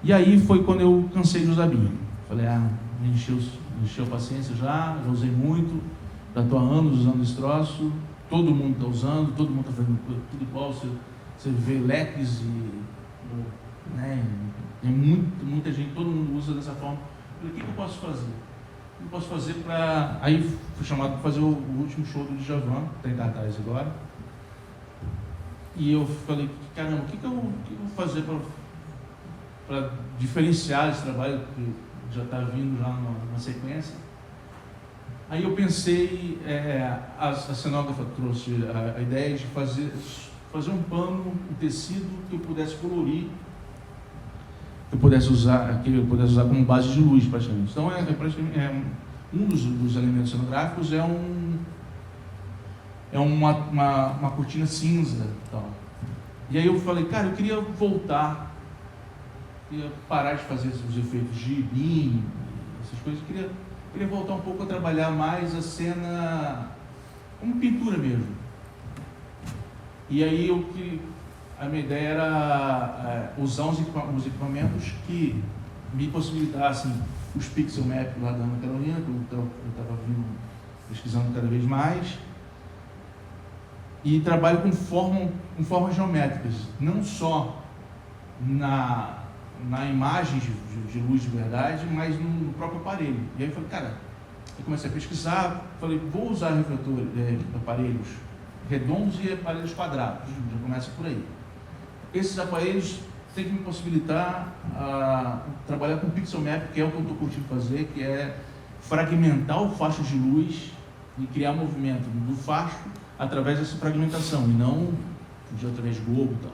E aí foi quando eu cansei de usar BIM. Falei, me encheu a paciência já usei muito, já estou há anos usando esse troço, todo mundo está usando, todo mundo está fazendo tudo igual, você vê leques né, tem muita gente, todo mundo usa dessa forma. Eu falei, o que eu posso fazer? O que eu posso fazer para... Aí fui chamado para fazer o último show do Djavan, que está em cartaz agora, e eu falei, caramba, o que eu vou fazer para diferenciar esse trabalho que já está vindo já na sequência. Aí eu pensei, a cenógrafa trouxe a ideia de fazer um pano, um tecido que eu pudesse colorir, que eu pudesse usar como base de luz praticamente. Então um dos elementos cenográficos é uma cortina cinza e tal. E aí eu falei, cara, eu queria voltar, queria parar de fazer os efeitos de BIM, essas coisas, queria voltar um pouco a trabalhar mais a cena como pintura mesmo. E aí a minha ideia era usar os equipamentos que me possibilitassem os pixel map lá da Ana Carolina, que eu estava pesquisando cada vez mais, e trabalho com formas geométricas, não só na imagem de luz de verdade, mas no próprio aparelho. E aí eu falei, cara, eu comecei a pesquisar, falei, vou usar aparelhos redondos e aparelhos quadrados, já começa por aí. Esses aparelhos têm que me possibilitar trabalhar com pixel map, que é o que eu estou curtindo fazer, que é fragmentar o facho de luz e criar movimento do facho através dessa fragmentação, e não através de globo e tal.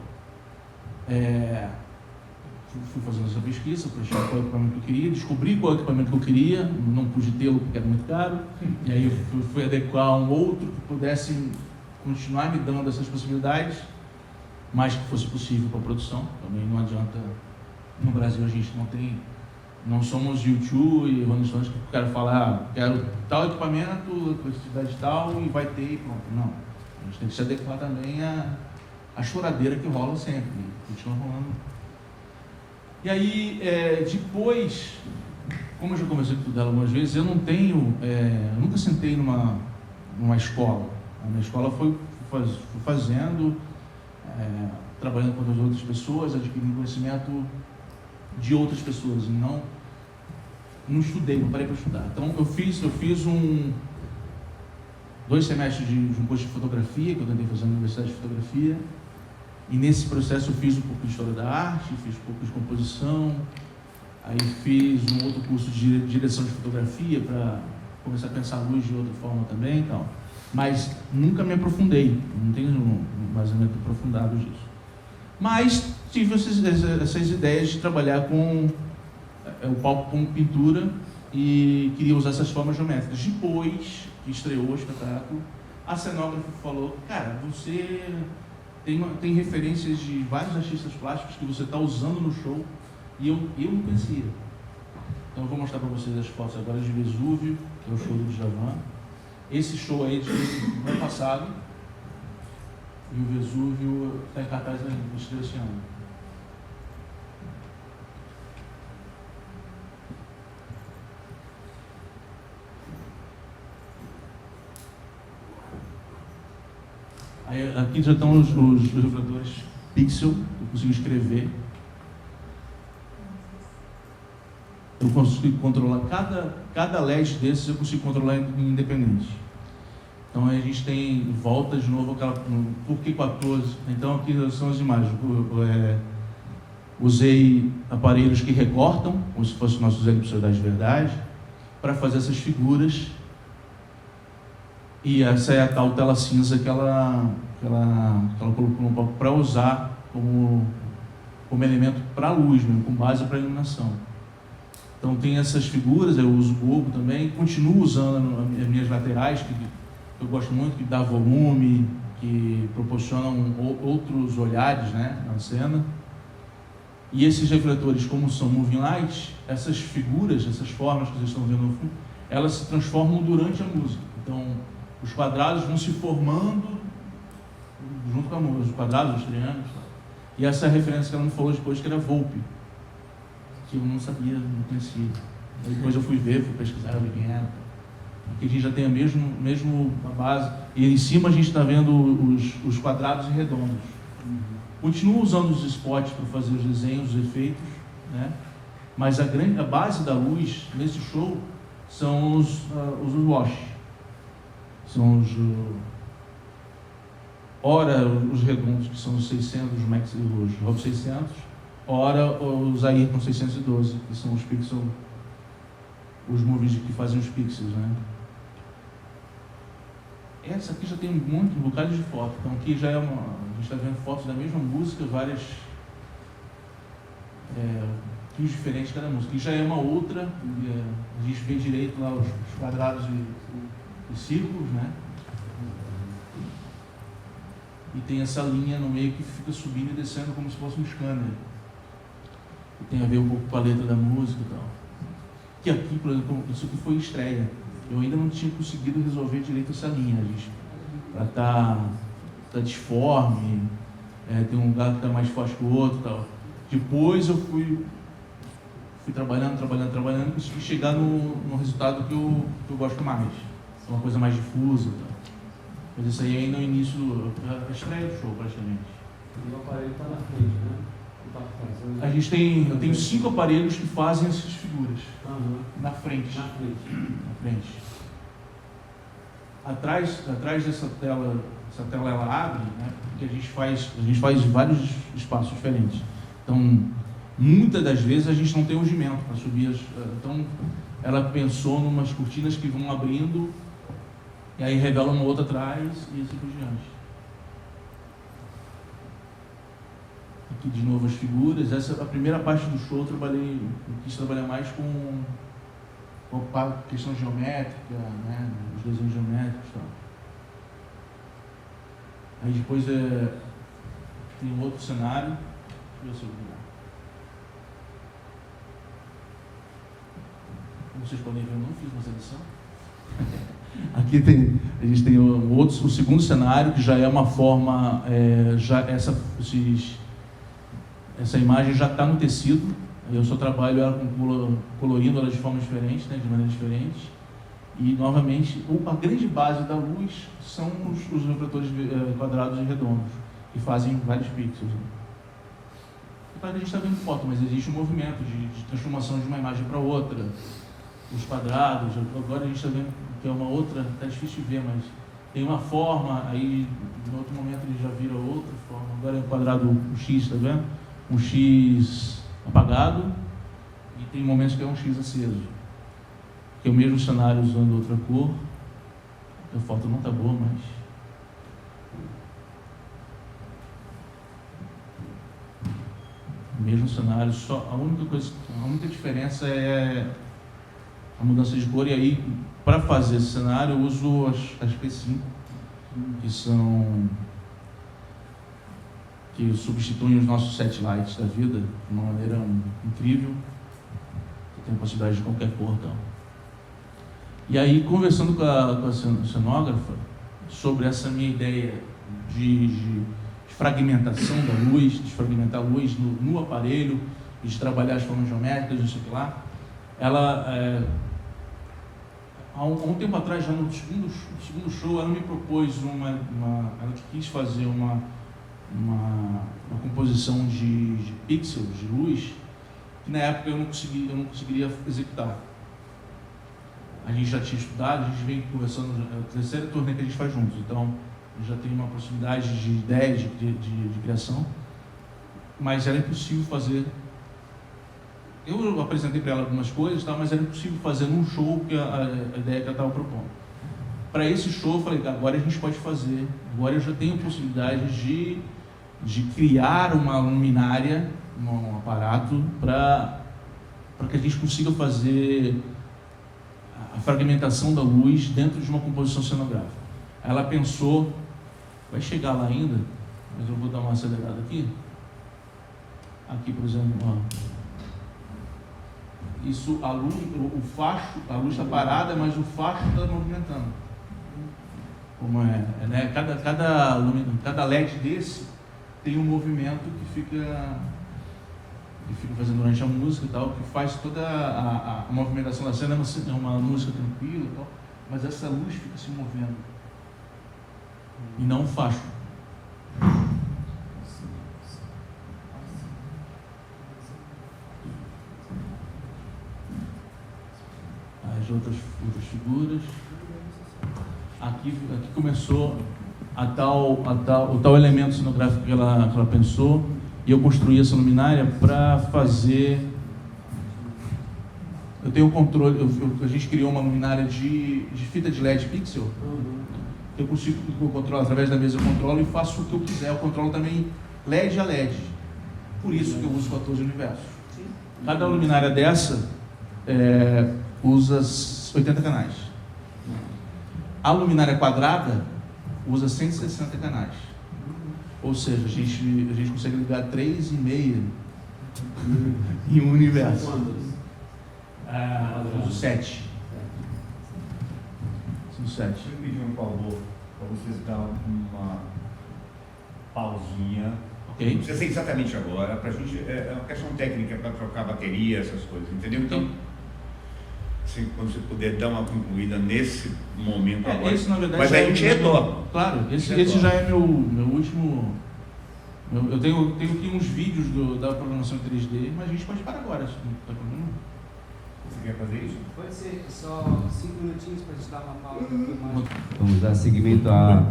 Fui fazendo essa pesquisa para achar qual equipamento que eu queria, descobri qual equipamento que eu queria, não pude tê-lo porque era muito caro, e aí eu fui adequar um outro que pudesse continuar me dando essas possibilidades, mas que fosse possível para a produção. Também não adianta, no Brasil a gente não somos YouTube e Rolling Stones que o cara fala, quero tal equipamento, quantidade tal e vai ter e pronto. Não. A gente tem que se adequar também à choradeira que rola sempre, continua rolando. E aí, depois, como eu já conversei com ela algumas vezes, eu nunca sentei numa escola. A minha escola foi fazendo, trabalhando com as outras pessoas, adquirindo conhecimento de outras pessoas, e não estudei, não parei para estudar. Então eu fiz 2 semestres de um curso de fotografia, que eu tentei fazer na Universidade de Fotografia, e nesse processo eu fiz um pouco de História da Arte, fiz um pouco de composição, aí fiz um outro curso de direção de fotografia para começar a pensar a luz de outra forma também e tal. Mas nunca me aprofundei, não tenho um vazamento aprofundado disso. Mas tive essas ideias de trabalhar com o palco como pintura e queria usar essas formas geométricas. Depois que estreou o espetáculo, a cenógrafa falou: cara, você tem referências de vários artistas plásticos que você está usando no show e eu não conhecia. Então eu vou mostrar para vocês as fotos agora de Vesúvio, que é o show do Djavan. Esse show aí de ano passado, e o Vesúvio está em cartaz deste ano. Aí, aqui já estão os refletores pixel, eu consigo escrever. Eu consigo controlar, cada LED desses eu consigo controlar independente. Então a gente tem, volta de novo aquela, por que 14? Então aqui são as imagens. Usei aparelhos que recortam, como se fossem nossos elipsoidais de verdade, para fazer essas figuras. E essa é a tal tela cinza que ela colocou no palco para usar como elemento para a luz, mesmo, com base para a iluminação. Então tem essas figuras, eu uso o globo também, continuo usando as minhas laterais, que eu gosto muito, que dá volume, que proporcionam outros olhares, né, na cena. E esses refletores, como são moving lights, essas figuras, essas formas que vocês estão vendo no fundo, elas se transformam durante a música. Então os quadrados vão se formando junto com a música, os quadrados, os triângulos. E essa é a referência que ela me falou depois, que era Volpe, que eu não sabia, não conhecia. Aí depois eu fui ver, fui pesquisar, ver quem era. Porque a gente já tem a mesma base. E em cima a gente está vendo os quadrados e redondos. Continuo usando os spots para fazer os desenhos, os efeitos, né? Mas a base da luz nesse show são os wash. São ora os redondos, que são os 600, os Max, os Rob 600, ora os Ayrton 612, que são os pixels, os movies que fazem os pixels, né? Essa aqui já tem um bocado de foto. Então aqui já a gente está vendo fotos da mesma música, várias fios diferentes de cada música. Aqui já é uma outra, a gente vê direito lá os quadrados e círculos, né? E tem essa linha no meio que fica subindo e descendo como se fosse um scanner. E tem a ver um pouco com a letra da música e tal. Que aqui, por exemplo, isso aqui foi estreia. Eu ainda não tinha conseguido resolver direito essa linha, gente. Ela tá disforme, tem um lugar que está mais forte que o outro e tal. Depois eu fui trabalhando e consegui chegar no resultado que eu gosto mais. Uma coisa mais difusa e tal. Mas isso aí ainda no início, a estreia do show praticamente. E o aparelho está na frente, né? Eu tenho 5 aparelhos que fazem essas figuras. Na frente. Atrás dessa tela ela abre, né? Porque a gente faz vários espaços diferentes. Então, muitas das vezes a gente não tem ungimento para subir então ela pensou em umas cortinas que vão abrindo e aí revela uma outra atrás e assim por diante. Aqui de novo as figuras. Essa a primeira parte do show eu quis trabalhar mais com a questão geométrica, né, os desenhos geométricos e tal. Aí depois tem um outro cenário. Deixa eu ver se eu vou. Como vocês podem ver, eu não fiz uma seleção. Aqui a gente tem o segundo cenário, que já é uma forma, essa imagem já está no tecido. Eu só trabalho ela colorindo ela de forma diferente, né, de maneira diferente. E, novamente, a grande base da luz são os refletores quadrados e redondos, que fazem vários pixels. Claro que a gente está vendo foto, mas existe um movimento de transformação de uma imagem para outra. Os quadrados, agora a gente está vendo que é uma outra, está difícil de ver, mas tem uma forma, aí em outro momento ele já vira outra forma. Agora é o quadrado, o X, está vendo? Um X apagado, e tem momentos que é um X aceso. Que é o mesmo cenário usando outra cor. A foto não está boa, mas... mesmo cenário, só a única diferença é a mudança de cor. E aí, para fazer esse cenário, eu uso as P5, que substituem os nossos satelites da vida de uma maneira incrível, que tem a possibilidade de qualquer cor. Então. E aí, conversando com a cenógrafa sobre essa minha ideia de fragmentação da luz, de fragmentar a luz no aparelho, de trabalhar as formas geométricas, não sei o que lá, ela, há um tempo atrás, já no segundo show, ela me propôs ela quis fazer uma composição de pixels, de luz, que na época eu não conseguiria executar. A gente já tinha estudado, a gente vem conversando, é a terceira turnê que a gente faz juntos, então já tem uma proximidade de ideias de criação, mas era impossível fazer. Eu apresentei para ela algumas coisas, mas era impossível fazer num show que a ideia que ela estava propondo. Para esse show, eu falei, agora a gente pode fazer, agora eu já tenho possibilidade de criar uma luminária, um aparato, para que a gente consiga fazer a fragmentação da luz dentro de uma composição cenográfica. Ela pensou, vai chegar lá ainda, mas eu vou dar uma acelerada aqui. Aqui, por exemplo, ó. Isso, a luz está parada, mas o facho está movimentando. Como né? Cada LED desse tem um movimento que fica fazendo durante a música e tal, que faz toda a movimentação da cena. É uma música tranquila e tal, mas essa luz fica se movendo e não o facho. As outras figuras. Aqui começou o tal elemento cenográfico que ela pensou, e eu construí essa luminária para fazer. Eu tenho o controle, a gente criou uma luminária de fita de LED pixel. Eu consigo controlar através da mesa, eu controlo e faço o que eu quiser. Eu controlo também LED a LED. Por isso que eu uso 14 universos. Cada luminária dessa usa 80 canais. A luminária quadrada usa 160 canais. Ou seja, a gente consegue ligar 3,5 em um universo. Eu uso 7. São 7. Eu pedi um favor para vocês dar uma pausinha. Ok. Não precisa ser exatamente agora, para a gente. É uma questão técnica para trocar bateria, essas coisas, entendeu? Então, quando você puder dar uma concluída nesse momento agora. Esse, na verdade, mas a gente retorna. Claro, esse já é meu último. Eu tenho aqui uns vídeos da programação em 3D, mas a gente pode parar agora, se não está problema. Você quer fazer isso? Pode ser só 5 minutinhos para a gente dar uma pausa. Vamos dar seguimento à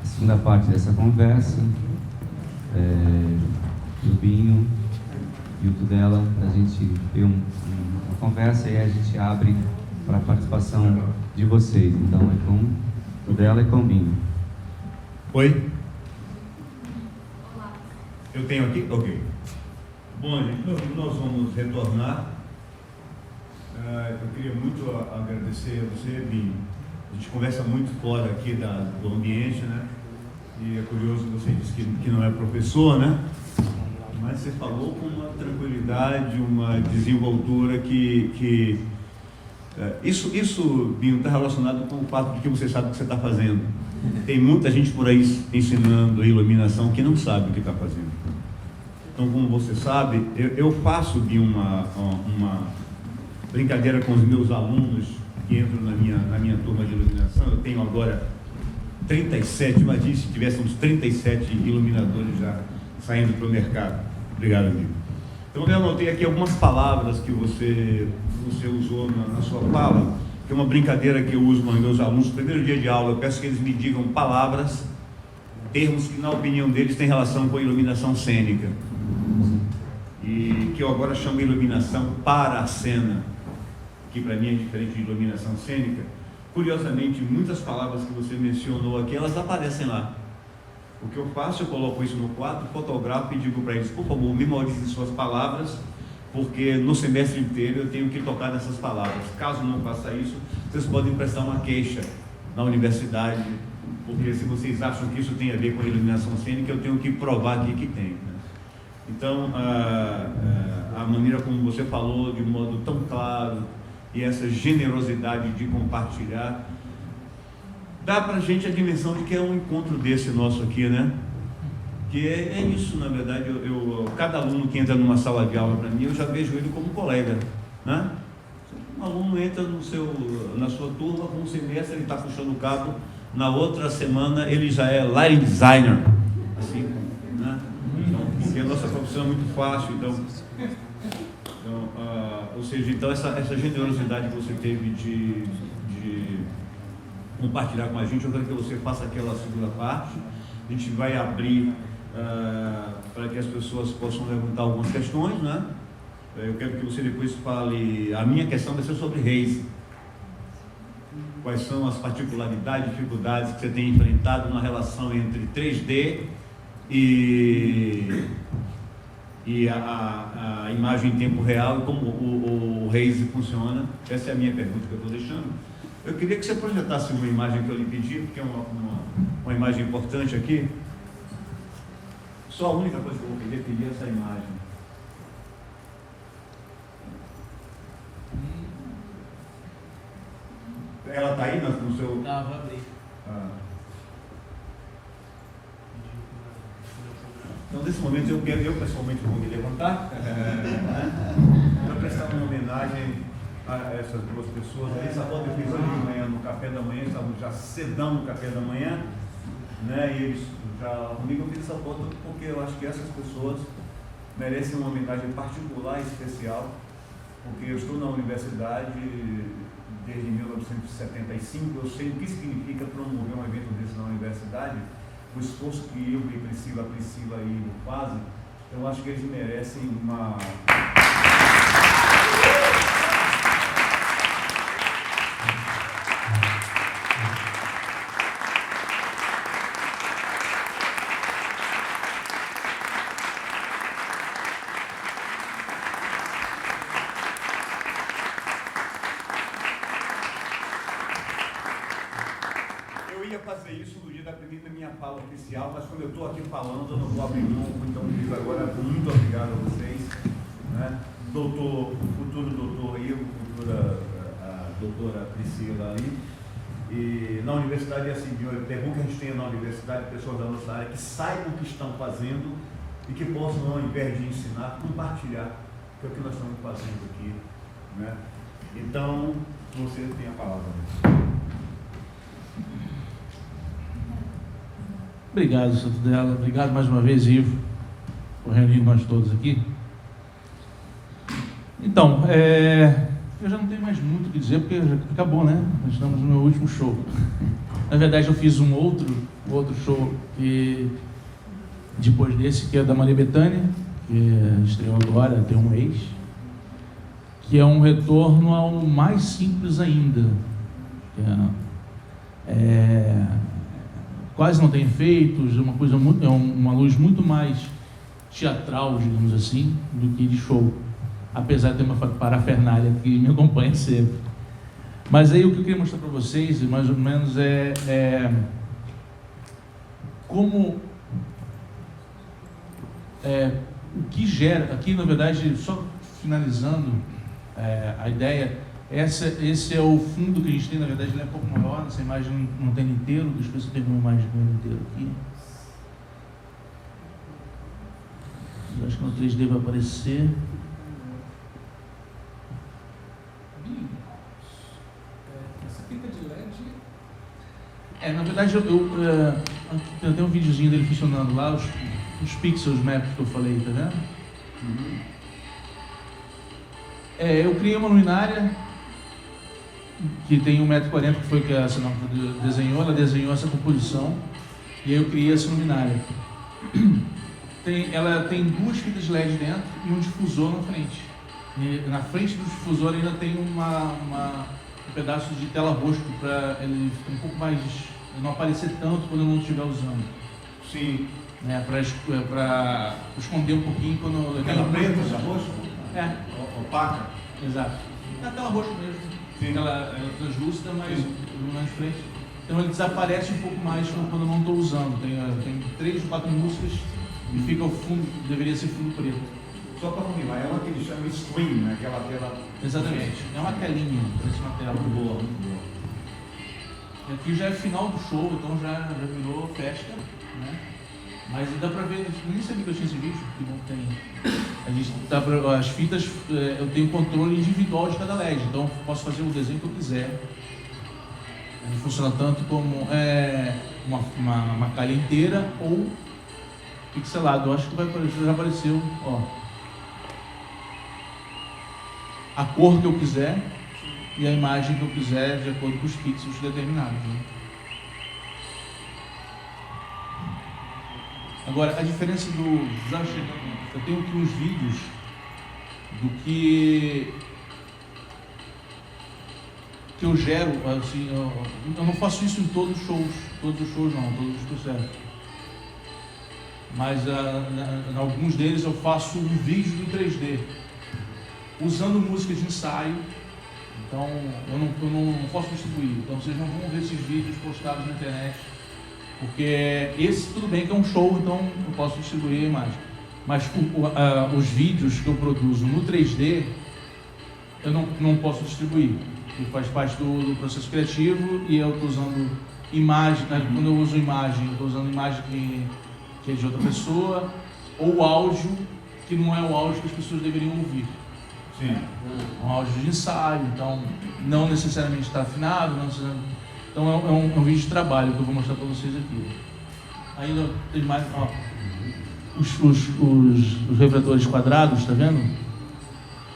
segunda parte dessa conversa. O Binho e o Tudela, a gente ter uma conversa e a gente abre para a participação de vocês. Então é com o Tudela e com o Binho. Oi? Olá. Eu tenho aqui? Ok. Bom, gente, nós vamos retornar. Eu queria muito agradecer a você, Binho. A gente conversa muito fora aqui do ambiente, né? E é curioso que você disse que não é professor, né? Mas você falou com uma tranquilidade, uma desenvoltura que Isso, Binho, está relacionado com o fato de que você sabe o que você está fazendo. Tem muita gente por aí ensinando iluminação que não sabe o que está fazendo. Então, como você sabe, eu faço, Binho, uma brincadeira com os meus alunos que entram na minha turma de iluminação. Eu tenho agora 37, imagine se tivéssemos 37 iluminadores já saindo para o mercado. Obrigado, amigo. Então, eu anotei aqui algumas palavras que você usou na sua fala, que é uma brincadeira que eu uso com os meus alunos. No primeiro dia de aula, eu peço que eles me digam palavras, termos que, na opinião deles, têm relação com a iluminação cênica. E que eu agora chamo iluminação para a cena, que para mim é diferente de iluminação cênica. Curiosamente, muitas palavras que você mencionou aqui, elas aparecem lá. O que eu faço, eu coloco isso no quadro, fotografo e digo para eles, por favor, memorizem suas palavras, porque no semestre inteiro eu tenho que tocar nessas palavras. Caso não faça isso, vocês podem prestar uma queixa na universidade, porque se vocês acham que isso tem a ver com a iluminação cênica, eu tenho que provar aqui que tem. Então, a maneira como você falou, de modo tão claro, e essa generosidade de compartilhar, dá para a gente a dimensão de que é um encontro desse nosso aqui, né? Que é isso, na verdade. Cada aluno que entra numa sala de aula para mim, eu já vejo ele como colega, né? Um aluno entra na sua turma com um semestre, ele está puxando o cabo, na outra semana ele já é lighting designer, assim, né? Então, porque a nossa profissão é muito fácil, ou seja, essa generosidade que você teve de compartilhar com a gente, eu quero que você faça aquela segunda parte. A gente vai abrir para que as pessoas possam levantar algumas questões, né? Eu quero que você depois fale. A minha questão vai ser sobre Raise. Quais são as particularidades, dificuldades que você tem enfrentado na relação entre 3D e a imagem em tempo real, e como o Raise funciona. Essa é a minha pergunta que eu estou deixando. Eu queria que você projetasse uma imagem que eu lhe pedi, porque é uma imagem importante aqui. Só a única coisa que eu vou pedir é essa imagem. Ela está aí no seu... Não, vou abrir. Então, nesse momento, eu pessoalmente vou me levantar para prestar uma homenagem a essas duas pessoas. Essa foto eu fiz hoje de manhã no café da manhã, estavam já cedão no café da manhã, né? E eles já comigo, eu fiz essa foto porque eu acho que essas pessoas merecem uma homenagem particular e especial, porque eu estou na universidade desde 1975, eu sei o que significa promover um evento desse na universidade, o esforço que eu e a Priscila aí fazem. Eu acho que eles merecem uma... fazer isso no dia da minha fala oficial, mas quando eu estou aqui falando, eu não vou abrir mão. Então, digo agora, muito obrigado a vocês, né? Futuro doutor aí, a doutora Priscila ali. E na universidade é assim, é bom que a gente tenha na universidade pessoas da nossa área que saibam o que estão fazendo e que possam, ao invés de ensinar, compartilhar, que é o que nós estamos fazendo aqui, né? Então, você tem a palavra. Obrigado, Santo Dela. Obrigado mais uma vez, Ivo, por reunir nós todos aqui. Então, eu já não tenho mais muito o que dizer, porque já acabou, né? Nós estamos no meu último show. Na verdade, eu fiz um outro show que, depois desse, que é da Maria Bethânia, que estreou agora, tem um mês, que é um retorno ao mais simples ainda. Quase não tem efeitos, uma luz muito mais teatral, digamos assim, do que de show, apesar de ter uma parafernália que me acompanha sempre. Mas aí o que eu queria mostrar para vocês, mais ou menos, como o que gera, aqui na verdade, só finalizando a ideia, Esse é o fundo que a gente tem, na verdade ele é um pouco maior, essa imagem não tem inteiro, deixa eu ver se eu tenho uma imagem inteiro aqui. Eu acho que no 3D vai aparecer. Essa fita de LED... Na verdade eu tenho um videozinho dele funcionando lá, os pixels maps que eu falei, tá vendo? Eu criei uma luminária que tem 1,40 m, que foi que a cenógrafa desenhou, ela desenhou essa composição e aí eu criei essa luminária. Ela tem 2 fitas LED dentro e um difusor na frente. E na frente do difusor ainda tem um pedaço de tela rosto para ele ficar um pouco mais, não aparecer tanto quando eu não estiver usando. Sim. Para esconder um pouquinho quando... Aquela preta, essa roxa? Opaca. Exato. É a tela roxa mesmo. Sim. Ela é translúcida, mas na frente. Então ele desaparece um pouco mais quando eu não estou usando. Tem 3 ou 4 músicas e fica o fundo, deveria ser fundo preto. Só para confirmar, é uma que eles chamam de screen, né? Aquela tela... Exatamente. É uma telinha, parece uma tela. Muito boa, muito boa. E aqui já é final do show, então já virou festa, né? Mas dá pra ver, eu nem sabia que eu tinha esse vídeo, que não tem. A gente as fitas, eu tenho controle individual de cada LED, então eu posso fazer o desenho que eu quiser. Ele funciona tanto como uma calha inteira ou pixelado. Eu acho que já apareceu, ó. A cor que eu quiser e a imagem que eu quiser, de acordo com os pixels determinados, né? Agora, a diferença eu tenho aqui uns vídeos do que eu gero, assim, eu não faço isso em todos os shows não, todos os processos. Mas em alguns deles eu faço um vídeo em 3D, usando música de ensaio. Então, eu não posso distribuir. Então, vocês não vão ver esses vídeos postados na internet. Porque esse, tudo bem que é um show, então eu posso distribuir a imagem. Mas os vídeos que eu produzo no 3D, eu não posso distribuir. Porque faz parte do processo criativo e eu estou usando imagem, né? Quando eu uso imagem, eu estou usando imagem que é de outra pessoa, ou áudio, que não é o áudio que as pessoas deveriam ouvir. Sim. Um áudio de ensaio, então não necessariamente está afinado, não necessariamente... Então é um vídeo de trabalho que eu vou mostrar para vocês aqui. Ainda tem mais, ó, os refletores quadrados, tá vendo?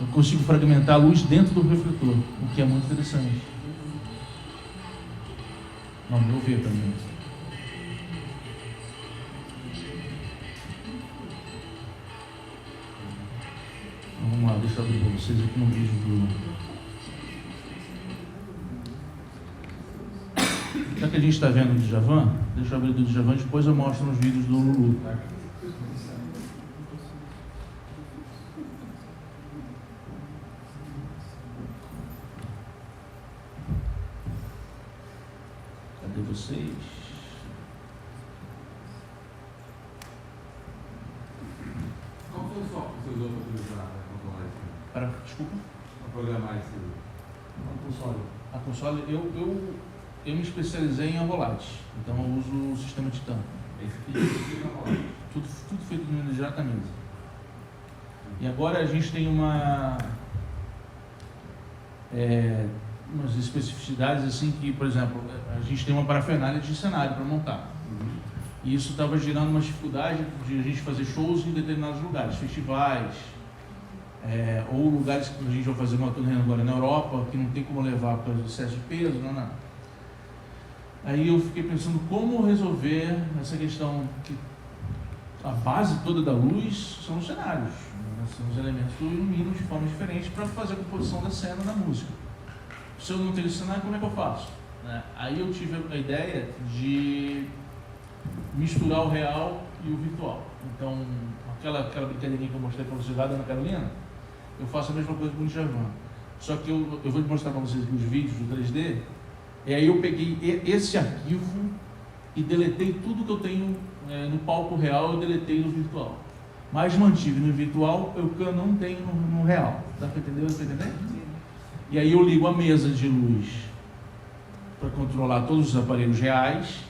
Eu consigo fragmentar a luz dentro do refletor, o que é muito interessante. Não, meu ver também. Então, vamos lá, deixa eu abrir para vocês aqui no vídeo do... Já que a gente está vendo o Djavan, deixa eu abrir do Djavan, depois eu mostro nos vídeos do Lulu. Cadê vocês? Qual foi o software que você usou para utilizar para controlar isso? Desculpa? Para programar esse console? A console, eu me especializei em Avolate, então eu uso o sistema Titan. Esse aqui é Avolate. Tudo feito diretamente. E agora a gente tem umas especificidades assim que, por exemplo, a gente tem uma parafernália de cenário para montar. E isso estava gerando uma dificuldade de a gente fazer shows em determinados lugares, festivais, ou lugares que a gente vai fazer uma turnê agora na Europa, que não tem como levar por causa do excesso de peso, não. Aí eu fiquei pensando como resolver essa questão que a base toda da luz são os cenários, né? São os elementos que iluminam de forma diferente para fazer a composição da cena da música. Se eu não tenho esse cenário, como é que eu faço? Aí eu tive a ideia de misturar o real e o virtual. Então, aquela brincadeirinha que eu mostrei para vocês lá da Ana Carolina, eu faço a mesma coisa com o Djavan. Só que eu vou mostrar para vocês aqui os vídeos do 3D, e aí eu peguei esse arquivo e deletei tudo que eu tenho no palco real, eu deletei no virtual. Mas mantive no virtual o que eu não tenho no real. Dá para entender? E aí eu ligo a mesa de luz para controlar todos os aparelhos reais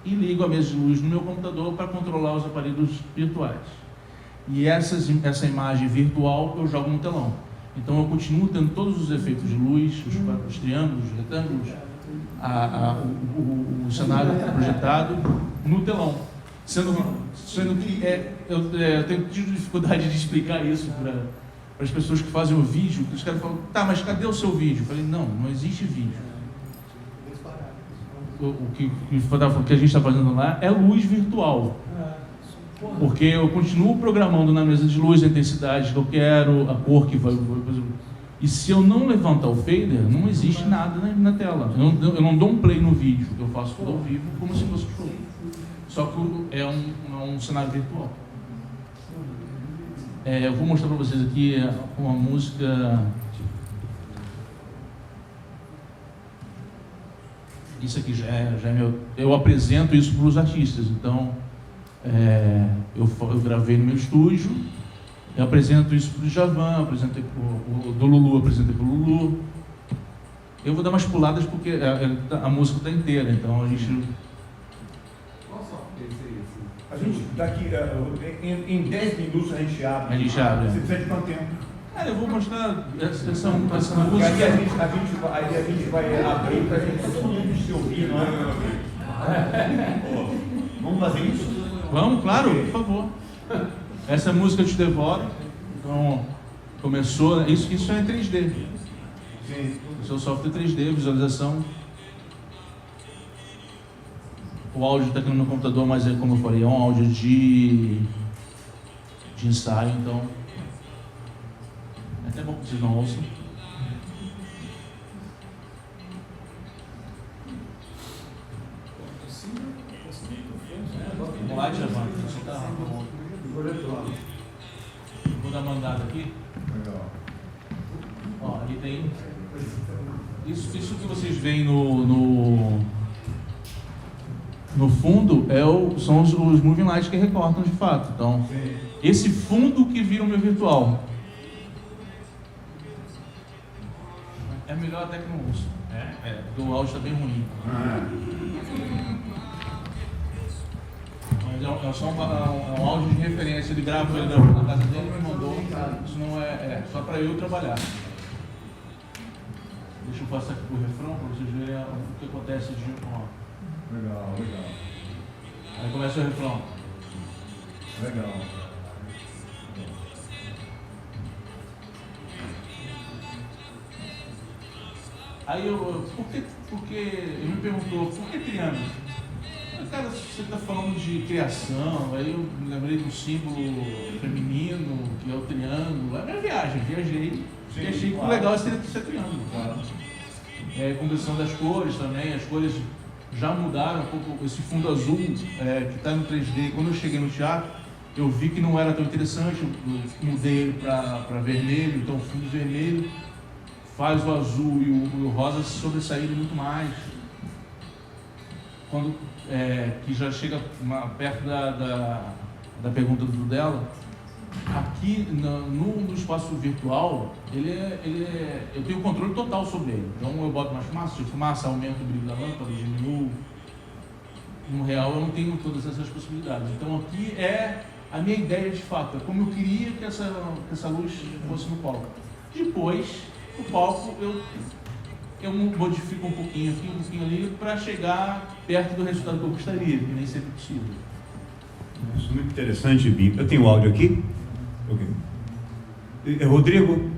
e ligo a mesa de luz no meu computador para controlar os aparelhos virtuais. E essa imagem virtual eu jogo no telão. Então eu continuo tendo todos os efeitos de luz, os triângulos, os retângulos, o cenário projetado no telão. Sendo que eu tenho tido dificuldade de explicar isso para as pessoas que fazem o vídeo, que os caras falam, tá, mas cadê o seu vídeo? Eu falei, não existe vídeo. O que a gente está fazendo lá é luz virtual. Porque eu continuo programando na mesa de luz a intensidade que eu quero, a cor que vai. E se eu não levantar o fader, não existe nada na tela. Eu não dou um play no vídeo, eu faço tudo ao vivo como se fosse show. Só que é um cenário virtual. Eu vou mostrar para vocês aqui uma música. Isso aqui já é meu. Eu apresento isso para os artistas, então. Eu gravei no meu estúdio, eu apresento isso para o Djavan, apresentei do Lulu, apresentei para o Lulu. Eu vou dar umas puladas porque a música está inteira, então a gente... Qual software seria assim? A gente daqui, em 10 minutos a gente abre. A gente abre. Você precisa de quanto tempo? Eu vou mostrar essa Aí música. a gente vai abrir para a gente todo mundo se ouvir, não é? Vamos fazer isso? Vamos, claro, por favor. Essa música Eu Te Devoro. Então, começou... Isso é em 3D. Sim. Esse é o software 3D, visualização. O áudio está aqui no meu computador, mas como eu falei, é um áudio de ensaio, então... É até bom que vocês não ouçam. Vamos lá, Djavan. Vou dar uma andada aqui. Legal. Ó, ali tem... Isso que vocês veem no fundo são os moving lights que recortam de fato. Então, esse fundo que vira o meu virtual. É melhor até que não ouço. Porque o áudio está bem ruim. Mas é só um áudio de referência. Ele gravou na casa dele e me mandou. Isso não é só para eu trabalhar. Deixa eu passar aqui pro refrão para vocês verem o que acontece de Legal. Aí começa o refrão. Legal. Aí porque ele me perguntou, por que triângulo? Cara, você está falando de criação, aí eu me lembrei do símbolo feminino, que é o triângulo. É a minha viagem, viajei e achei que o legal seria ser triângulo. Claro. Combinação das cores também, as cores já mudaram um pouco. Esse fundo azul que está no 3D, quando eu cheguei no teatro, eu vi que não era tão interessante, eu mudei ele para vermelho, então o fundo vermelho faz o azul e o rosa se sobressaírem muito mais. Quando, que já chega perto da pergunta dela, aqui no espaço virtual, eu tenho controle total sobre ele. Então eu boto mais fumaça, aumento o brilho da lâmpada, diminuo. No real eu não tenho todas essas possibilidades. Então aqui é a minha ideia de fato, é como eu queria que essa luz fosse no palco. Depois, o palco eu modifico um pouquinho aqui, um pouquinho ali, para chegar perto do resultado que eu gostaria, que nem sempre é possível. Isso é muito interessante, Bim. Eu tenho áudio aqui? Ok. Rodrigo,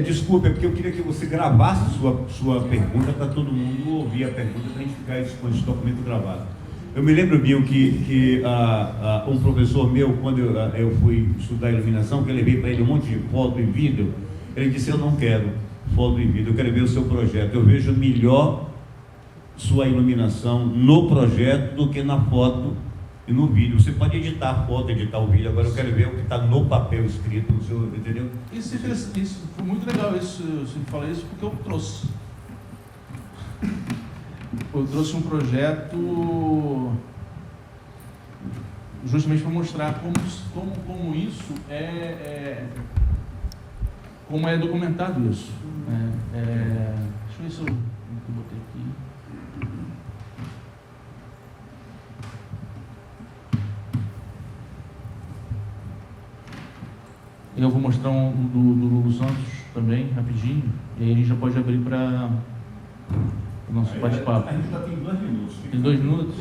desculpa, é porque eu queria que você gravasse sua pergunta para todo mundo ouvir a pergunta, para a gente ficar com esse documento gravado. Eu me lembro, Bim, que um professor meu, quando eu fui estudar iluminação, que eu levei para ele um monte de foto e vídeo, ele disse, eu não quero foto e vídeo, eu quero ver o seu projeto. Eu vejo melhor sua iluminação no projeto do que na foto e no vídeo. Você pode editar a foto, editar o vídeo, agora eu quero ver o que está no papel escrito, no seu, entendeu? Isso foi muito legal, você me fala isso, porque eu trouxe um projeto justamente para mostrar como isso como é documentado isso. Deixa eu ver se eu botei aqui. Eu vou mostrar um do Lulu Santos também, rapidinho, e aí a gente já pode abrir para o nosso bate-papo. A gente já tem 2 minutos. Tem 2 minutos?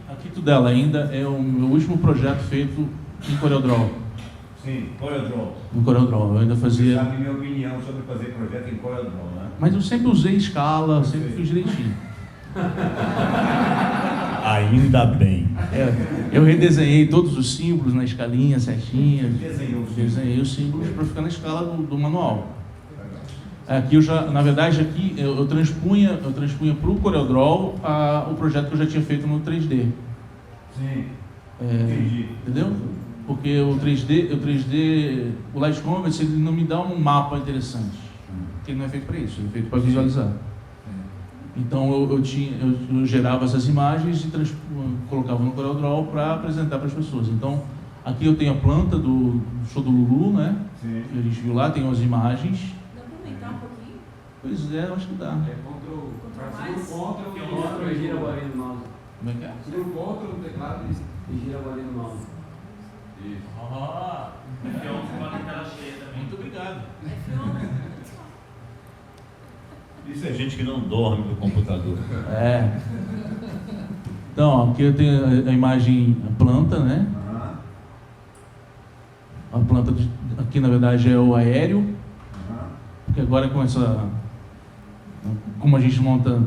Aqui tudo dela ainda é o meu último projeto feito em CorelDRAW. Sim, CorelDRAW. No CorelDRAW, eu ainda Você fazia... sabe minha opinião sobre fazer projeto em CorelDRAW, né? Mas eu sempre usei escala, sempre fiz direitinho. Ainda bem. Eu redesenhei todos os símbolos na escalinha certinha. Desenhei os símbolos para ficar na escala do manual. Aqui eu já, na verdade, aqui eu transpunha para o CorelDRAW o projeto que eu já tinha feito no 3D. Sim. Entendi. Entendeu? Porque o 3D, o Light Canvas, ele não me dá um mapa interessante. Porque ele não é feito para isso, ele é feito para visualizar. Então eu gerava essas imagens e colocava no CorelDRAW para apresentar para as pessoas. Então aqui eu tenho a planta do show do Lulu, né? Sim. Que a gente viu lá, tem as imagens. Dá para aumentar um pouquinho? Pois é, eu acho que dá. Ctrl e gira a bolinha do mouse. Como é que é? Segura o Ctrl no teclado e gira a bolinha do mouse. Isso. Muito obrigado. Isso é gente que não dorme no computador. Então, aqui eu tenho a imagem, a planta, né? A planta aqui na verdade é o aéreo, porque agora como a gente monta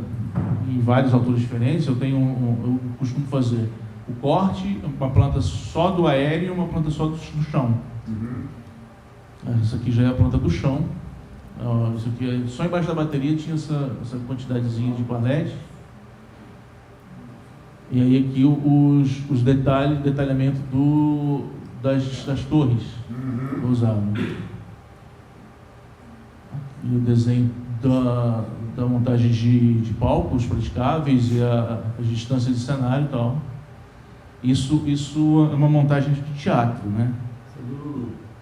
em várias alturas diferentes, eu costumo fazer o corte, uma planta só do aéreo e uma planta só do chão. Essa aqui já é a planta do chão. Isso aqui só embaixo da bateria tinha essa quantidadezinha de quarlete. E aí aqui os detalhamento das torres que eu usava. E o desenho da montagem de palcos praticáveis e as distâncias de cenário e tal. Isso é uma montagem de teatro, né?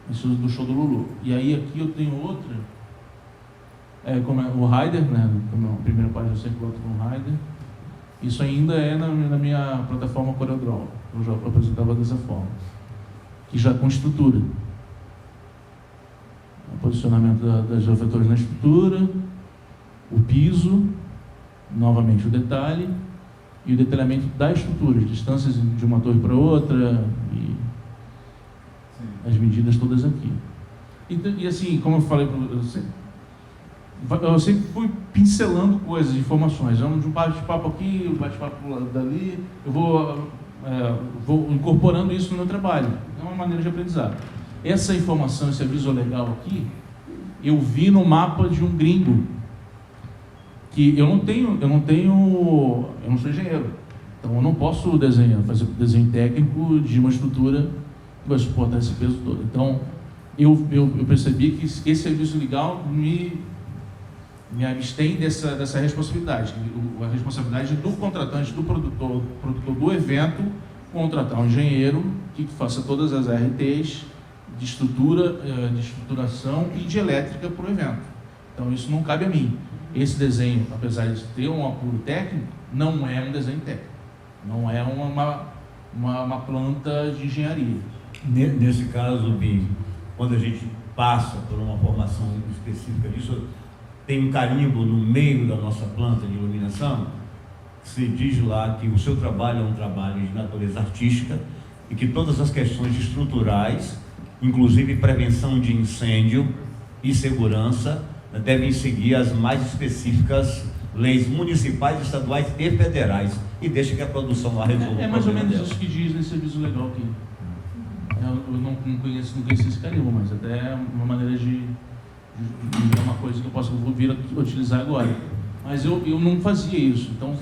Isso do show do Lulu. E aí aqui eu tenho outra, como é o Rider, né? Como a primeira página eu sempre boto no Rider. Isso ainda é na minha plataforma CorelDRAW. Eu já apresentava dessa forma. Que já com estrutura. O posicionamento das vetores na estrutura, o piso, novamente o detalhe, e o detalhamento da estrutura, as distâncias de uma torre para outra, e as medidas todas aqui. E assim, como eu falei para você, eu sempre fui pincelando coisas, informações. De um bate-papo aqui, um bate-papo dali, eu vou incorporando isso no meu trabalho. É uma maneira de aprendizado. Essa informação, esse aviso legal aqui, eu vi no mapa de um gringo, que eu não sou engenheiro, então eu não posso fazer desenho técnico de uma estrutura que vai suportar esse peso todo. Então, eu percebi que esse aviso legal me abstém dessa responsabilidade. A responsabilidade do contratante, do produtor do evento, contratar um engenheiro que faça todas as RTs de estrutura, de estruturação e de elétrica para o evento. Então isso não cabe a mim. Esse desenho, apesar de ter um apuro técnico, não é um desenho técnico. Não é uma planta de engenharia. Nesse caso, Bim, quando a gente passa por uma formação específica disso, tem um carimbo no meio da nossa planta de iluminação, se diz lá que o seu trabalho é um trabalho de natureza artística e que todas as questões estruturais, inclusive prevenção de incêndio e segurança, devem seguir as mais específicas leis municipais, estaduais e federais, e deixa que a produção lá resolva. É mais ou menos isso que diz nesse aviso legal aqui. Eu não conheço esse carimbo, mas até é uma maneira de uma coisa que eu posso vir a utilizar agora. Mas eu não fazia isso. Então,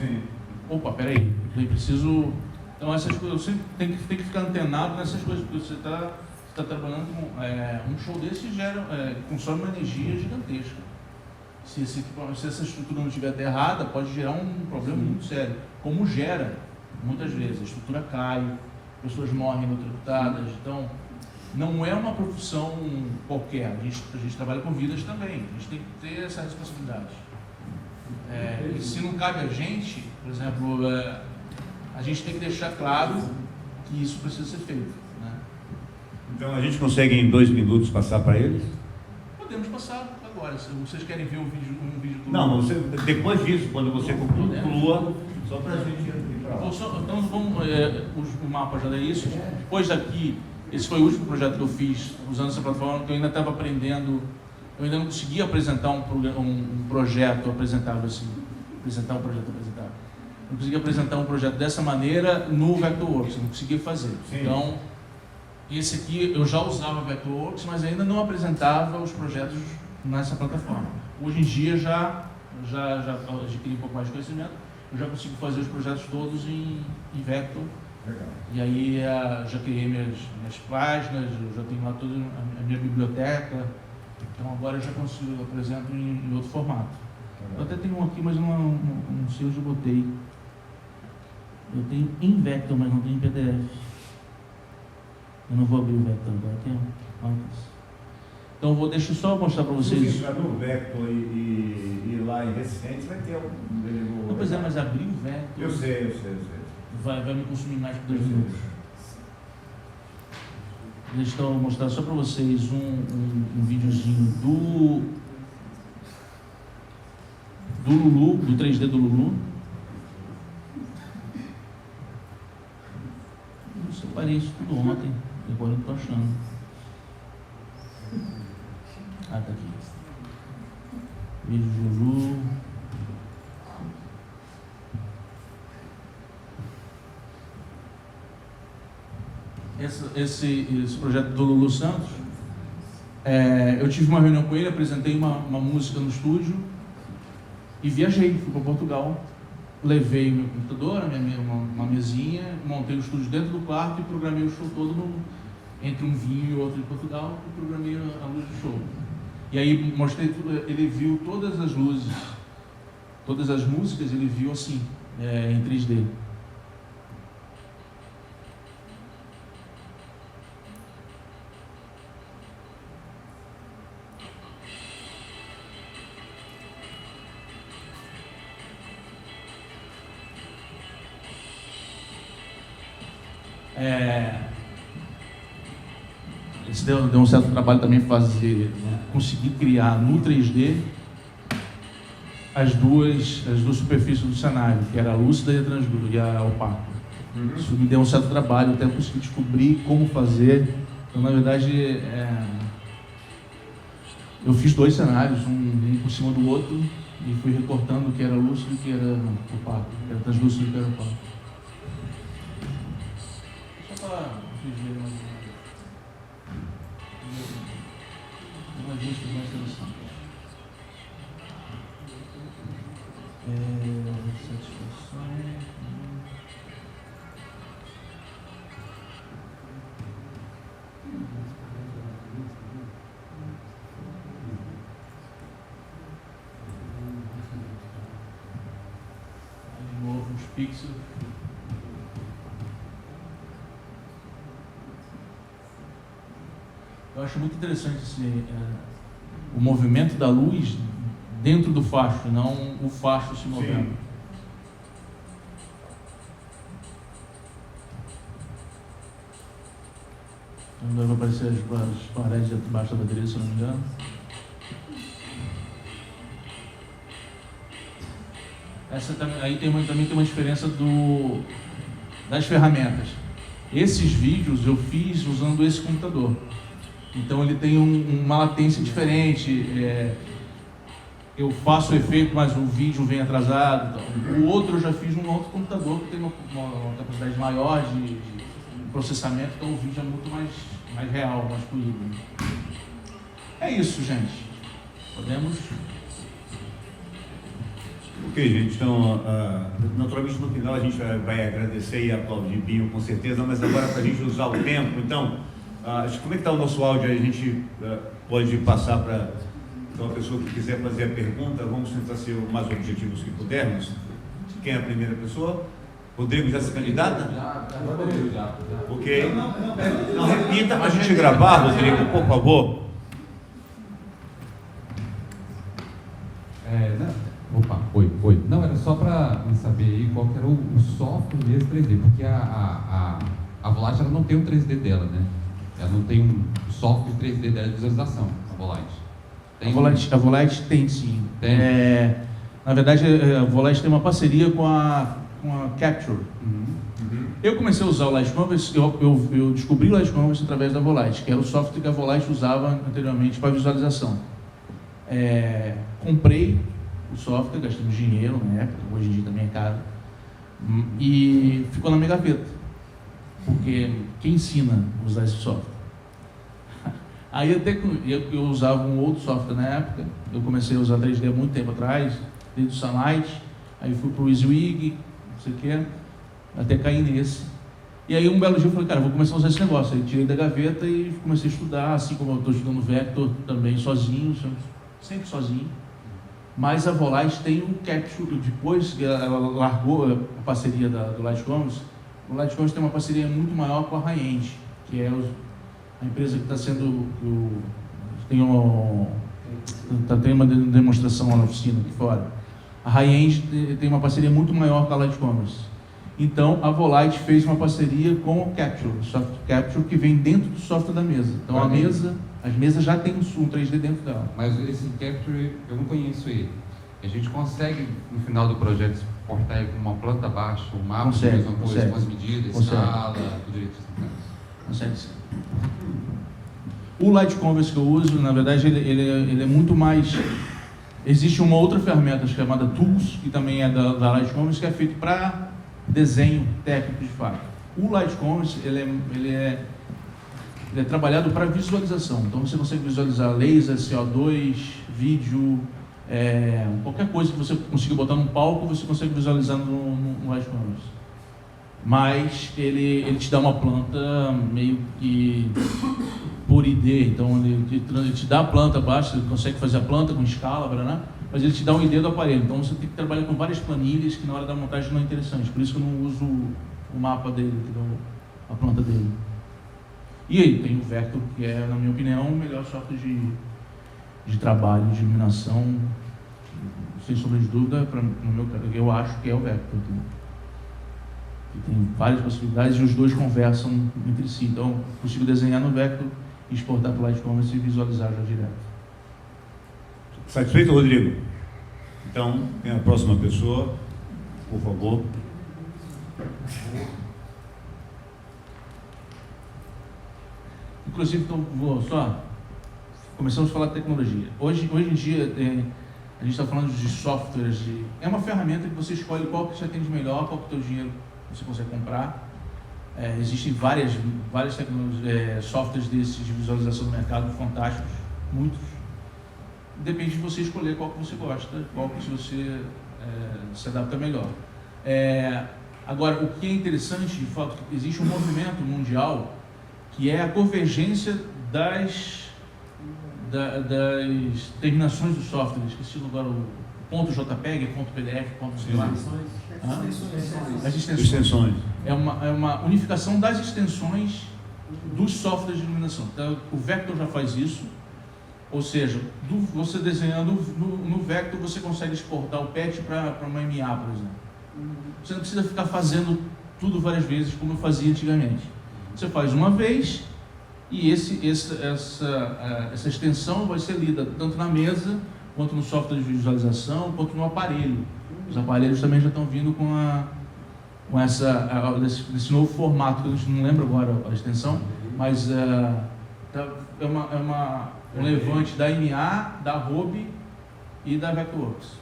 opa, peraí, eu preciso. Então essas coisas, eu sempre tenho que ficar antenado nessas coisas, porque você está está trabalhando com um show desse consome uma energia gigantesca. Se essa estrutura não estiver errada, pode gerar um problema muito sério. Como gera, muitas vezes, a estrutura cai, pessoas morrem eletrocutadas. Então, não é uma profissão qualquer. A gente trabalha com vidas também. A gente tem que ter essa responsabilidade. E se não cabe a gente, por exemplo, a gente tem que deixar claro que isso precisa ser feito. Né? Então a gente consegue em 2 minutos passar para eles? Podemos passar agora. Se vocês querem ver um vídeo do... Não, depois disso, quando você conclua, só para a gente ir para lá. Então vamos, o mapa já é isso. Depois daqui, esse foi o último projeto que eu fiz usando essa plataforma, que eu ainda estava aprendendo. Eu ainda não conseguia apresentar um projeto apresentável assim. Apresentar um projeto apresentável. Não conseguia apresentar um projeto dessa maneira no Vectorworks, não conseguia fazer. Sim. Então, esse aqui eu já usava Vectorworks, mas ainda não apresentava os projetos nessa plataforma. Hoje em dia já adquiri um pouco mais de conhecimento, eu já consigo fazer os projetos todos em Vector. Legal. E aí já criei minhas páginas, eu já tenho lá toda a minha biblioteca. Então agora eu já consigo, eu apresento em outro formato. Eu até tenho um aqui, mas não sei onde eu botei. Eu tenho em Vector, mas não tenho em PDF. Eu não vou abrir o Vector agora, tem Então deixa eu só mostrar para vocês. Se você entrar no Vector e lá em Recentes, vai ter um... Não, pois é, mas abrir o Vector... Eu sei. Vai me consumir mais que 2 minutos. Deixa eu mostrar só para vocês um videozinho do Lulu, do 3D do Lulu. Eu separei isso tudo ontem, agora eu estou achando. Tá aqui. Vídeo de Lulu. Esse projeto do Lulu Santos, eu tive uma reunião com ele, apresentei uma música no estúdio e viajei, fui para Portugal, levei meu computador, uma mesinha, montei o estúdio dentro do quarto e programei o show todo entre um vinho e outro em Portugal e programei a luz do show. E aí mostrei tudo, ele viu todas as luzes, todas as músicas, ele viu assim, em 3D. Isso deu um certo trabalho também fazer, conseguir criar no 3D as duas superfícies do cenário, que era a lúcida e a opaca. Isso me deu um certo trabalho até conseguir descobrir como fazer. Então, na verdade, eu fiz 2 cenários, um por cima do outro, e fui recortando o que era lúcido e o que era opaco, o que era translúcido e o que era opaco. Só para vocês verem mais uma vista mais interessante. Satisfações. De novo uns pixels. Eu acho muito interessante o movimento da luz dentro do facho, não o facho se movendo. Sim. Então vai aparecer as paredes debaixo da bateria, se não me engano. Aí também tem uma diferença das ferramentas. Esses vídeos eu fiz usando esse computador. Então ele tem uma latência diferente, eu faço o efeito, mas o vídeo vem atrasado. Então. O outro eu já fiz num outro computador que tem uma capacidade maior de processamento, então o vídeo é muito mais real, mais fluido. É isso, gente. Podemos... Ok, gente, então, naturalmente no final a gente vai agradecer e aplaudir Binho, com certeza, mas agora para a gente usar o tempo, então... Como é que está o nosso áudio aí? A gente pode passar para uma pessoa que quiser fazer a pergunta. Vamos tentar ser o mais objetivos que pudermos. Quem é a primeira pessoa? Rodrigo já se candidata? Já. Porque... Não, repita para a gente gravar, Rodrigo, por favor. Oi. Não, era só para saber aí qual que era o software mesmo 3D, porque a Volite ela não tem um 3D dela, né? Ela não tem um software 3D dela de visualização, a Volite. A Volite tem sim. Tem? Na verdade, a Volite tem uma parceria com a Capture. Eu comecei a usar o Light Canvas, eu descobri o Light Canvas através da Volite, que era o software que a Volite usava anteriormente para visualização. Comprei o software, gastamos dinheiro na época, hoje em dia também é caro, e ficou na minha gaveta, porque quem ensina a usar esse software? Aí até que eu usava um outro software na época, eu comecei a usar 3D há muito tempo atrás, desde o Sunlight, aí fui para o EasyWig, não sei o que, até cair nesse. E aí um belo dia eu falei, cara, vou começar a usar esse negócio. Aí tirei da gaveta e comecei a estudar, assim como eu estou estudando Vector também sozinho, sempre sozinho. Mas a Volite tem um Capture, depois que ela largou a parceria do Light Canvas, o Light Canvas tem uma parceria muito maior com a High-End, que é a empresa que está sendo, tem uma demonstração lá na oficina aqui fora. A High-End tem uma parceria muito maior com a Light Canvas. Então, a Volite fez uma parceria com o Capture, o software Capture, que vem dentro do software da mesa. Então, as mesas já têm um 3D dentro dela. Mas esse Capture, eu não conheço ele. A gente consegue, no final do projeto, exportar ele com uma planta baixa, um mapa, consegue. Com as medidas, escala, tudo direitinho. Consegue sim. O Light Canvas que eu uso, na verdade, ele é muito mais... Existe uma outra ferramenta chamada Tools, que também é da Light Canvas, que é feito para desenho técnico de fato. O Light Canvas, ele é trabalhado para visualização. Então você consegue visualizar laser, CO2, vídeo, qualquer coisa que você consiga botar num palco, você consegue visualizar no Light Canvas. Mas ele te dá uma planta meio que por ID, então ele te dá a planta baixa, você consegue fazer a planta com escala, né? Mas ele te dá um ID do aparelho, então você tem que trabalhar com várias planilhas que na hora da montagem não é interessante, por isso que eu não uso o mapa dele, a planta dele. E aí tem o Vector, que é, na minha opinião, o melhor software de trabalho, de iluminação, sem sombra de dúvida, eu acho que é o Vector. E tem várias possibilidades e os dois conversam entre si, então eu consigo desenhar no Vector, exportar para o Light Canvas e visualizar já direto. Satisfeito, Rodrigo? Então, tem a próxima pessoa, por favor. Inclusive, então, começamos a falar de tecnologia. Hoje em dia, a gente está falando de softwares, é uma ferramenta que você escolhe qual que te atende melhor, qual que o teu dinheiro você consegue comprar. Existem várias tecnologias, softwares desses de visualização do mercado fantásticos, muitos. Depende de você escolher qual que você gosta, qual que você se adapta melhor. Agora, o que é interessante, de fato, existe um movimento mundial que é a convergência das terminações dos softwares, que se agora o ponto JPEG, ponto PDF, ponto as extensões. É uma unificação das extensões dos softwares de iluminação. Então, o Vector já faz isso, ou seja, você desenhando no Vector, você consegue exportar o patch para uma MA, por exemplo. Você não precisa ficar fazendo tudo várias vezes, como eu fazia antigamente. Você faz uma vez e essa extensão vai ser lida tanto na mesa, quanto no software de visualização, quanto no aparelho. Os aparelhos também já estão vindo com esse novo formato, que a gente não lembra agora a extensão, mas um levante da MA, da Robe e da Vectorworks.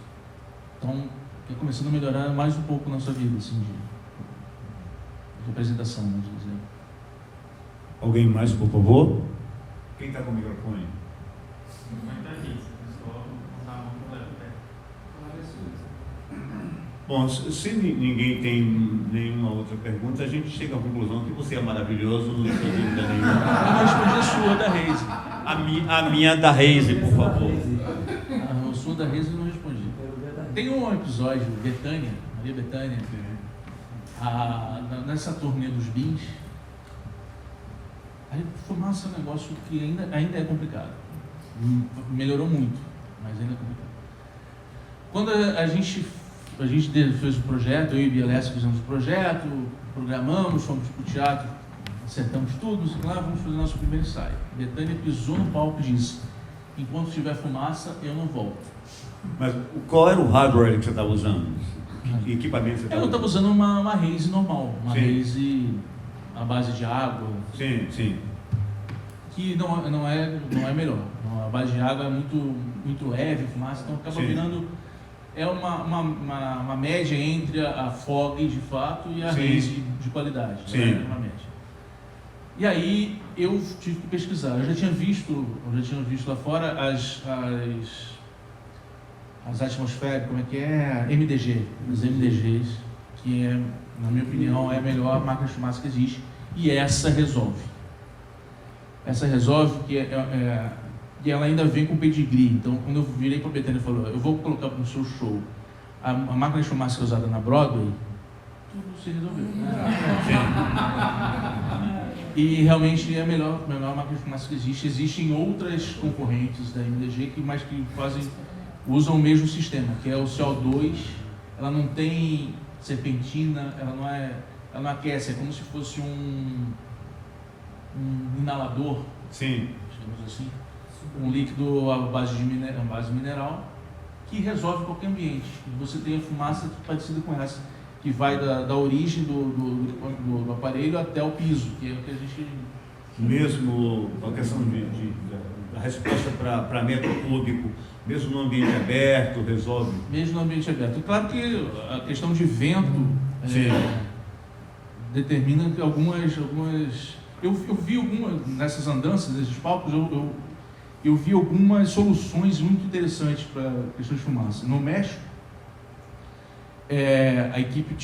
Então, está começando a melhorar mais um pouco na sua vida, assim, de representação, vamos dizer. Alguém mais, por favor? Quem está com o microfone? Bom, se ninguém tem nenhuma outra pergunta, a gente chega à conclusão que você é maravilhoso, não tem dúvida nenhuma. sua da Reise. A minha da Reise, por favor. O sua da Reise eu não respondi. Tem um episódio, Betânia, Maria Betânia, nessa turnê dos Beans, a fumaça é um negócio que ainda é complicado. Melhorou muito, mas ainda é complicado. Quando a gente fez o projeto, eu e Bia Lessa fizemos o projeto, programamos, fomos para o teatro, acertamos tudo, lá vamos fazer nosso primeiro ensaio. Betânia pisou no palco e disse: enquanto tiver fumaça, eu não volto. Mas qual era o hardware que você estava usando? Que equipamento você estava Eu estava usando uma Reise normal, uma Sim. Reise à base de água, Sim, sim. que não é melhor. A base de água é muito leve, fumaça, então acaba Sim. virando... É uma média entre a Fog de fato e a Sim. Reise de qualidade. Sim. Né? Uma média. E aí eu tive que pesquisar. Eu já tinha visto lá fora as atmosféricas, como é que é? MDG, os MDGs, que na minha opinião, é a melhor máquina de fumaça que existe. E essa resolve. Essa resolve que e ela ainda vem com pedigree. Então, quando eu virei para a Betânia e falou: eu vou colocar no seu show a máquina de fumaça que é usada na Broadway, tudo se resolveu. E realmente é a melhor máquina de fumaça que existe. Existem outras concorrentes da MDG que usam o mesmo sistema, que é o CO2. Ela não tem serpentina, ela não aquece, é como se fosse um inalador, Sim. digamos assim, um líquido à base mineral, que resolve qualquer ambiente. Você tem a fumaça parecida com essa, que vai da origem do aparelho até o piso, que é o que a gente... Mesmo a questão da resposta para metro cúbico, mesmo no ambiente aberto, resolve? Mesmo no ambiente aberto. Claro que a questão de vento determina que algumas... Eu vi algumas, nessas andanças, nesses palcos, eu vi algumas soluções muito interessantes para a questão de fumaça. No México, a equipe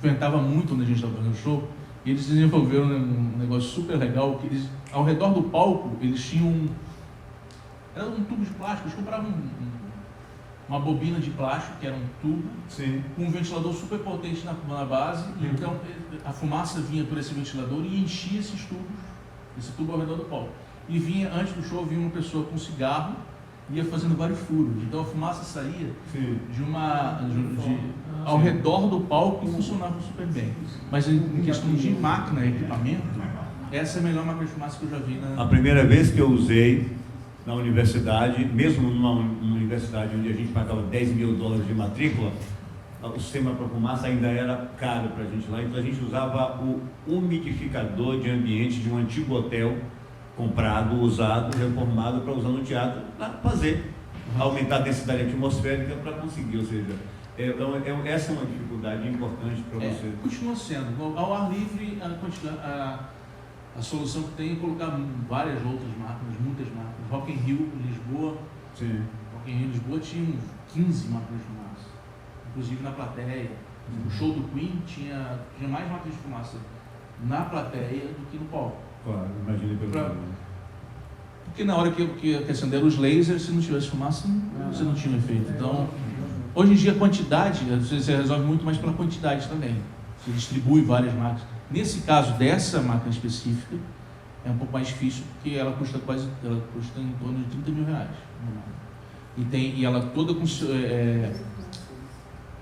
ventava muito onde a gente estava fazendo o show, e eles desenvolveram um negócio super legal, que eles, ao redor do palco, eles tinham... Era um tubo de plástico, eles compravam uma bobina de plástico, que era um tubo, Sim. com um ventilador super potente na base, então a fumaça vinha por esse ventilador e enchia esse tubo ao redor do palco. E vinha, antes do show, vinha uma pessoa com cigarro e ia fazendo vários furos. Então a fumaça saía ao redor do palco e funcionava super bem. Mas em questão de máquina, equipamento, essa é a melhor máquina de fumaça que eu já vi A primeira vez que eu usei na universidade, mesmo numa universidade onde a gente pagava $10 mil de matrícula, o sistema para fumaça ainda era caro para a gente lá, então a gente usava o umidificador de ambiente de um antigo hotel, comprado, usado, reformado para usar no teatro, para fazer, aumentar a densidade atmosférica para conseguir, ou seja, essa é uma dificuldade importante para você. Continua sendo. Ao ar livre, a solução que tem é colocar várias outras máquinas, muitas máquinas. Rock in Rio, Lisboa. Sim. Rock in Rio, Lisboa tinha 15 máquinas de fumaça, inclusive na plateia. O show do Queen tinha mais máquinas de fumaça na plateia do que no palco. Claro, imagina pelo Porque na hora que acenderam os lasers, se não tivesse fumaça, você não tinha efeito. Então, hoje em dia a quantidade, você resolve muito mais pela quantidade também. Você distribui várias máquinas. Nesse caso dessa máquina específica, é um pouco mais difícil, porque ela custa em torno de R$30 mil. E ela toda com...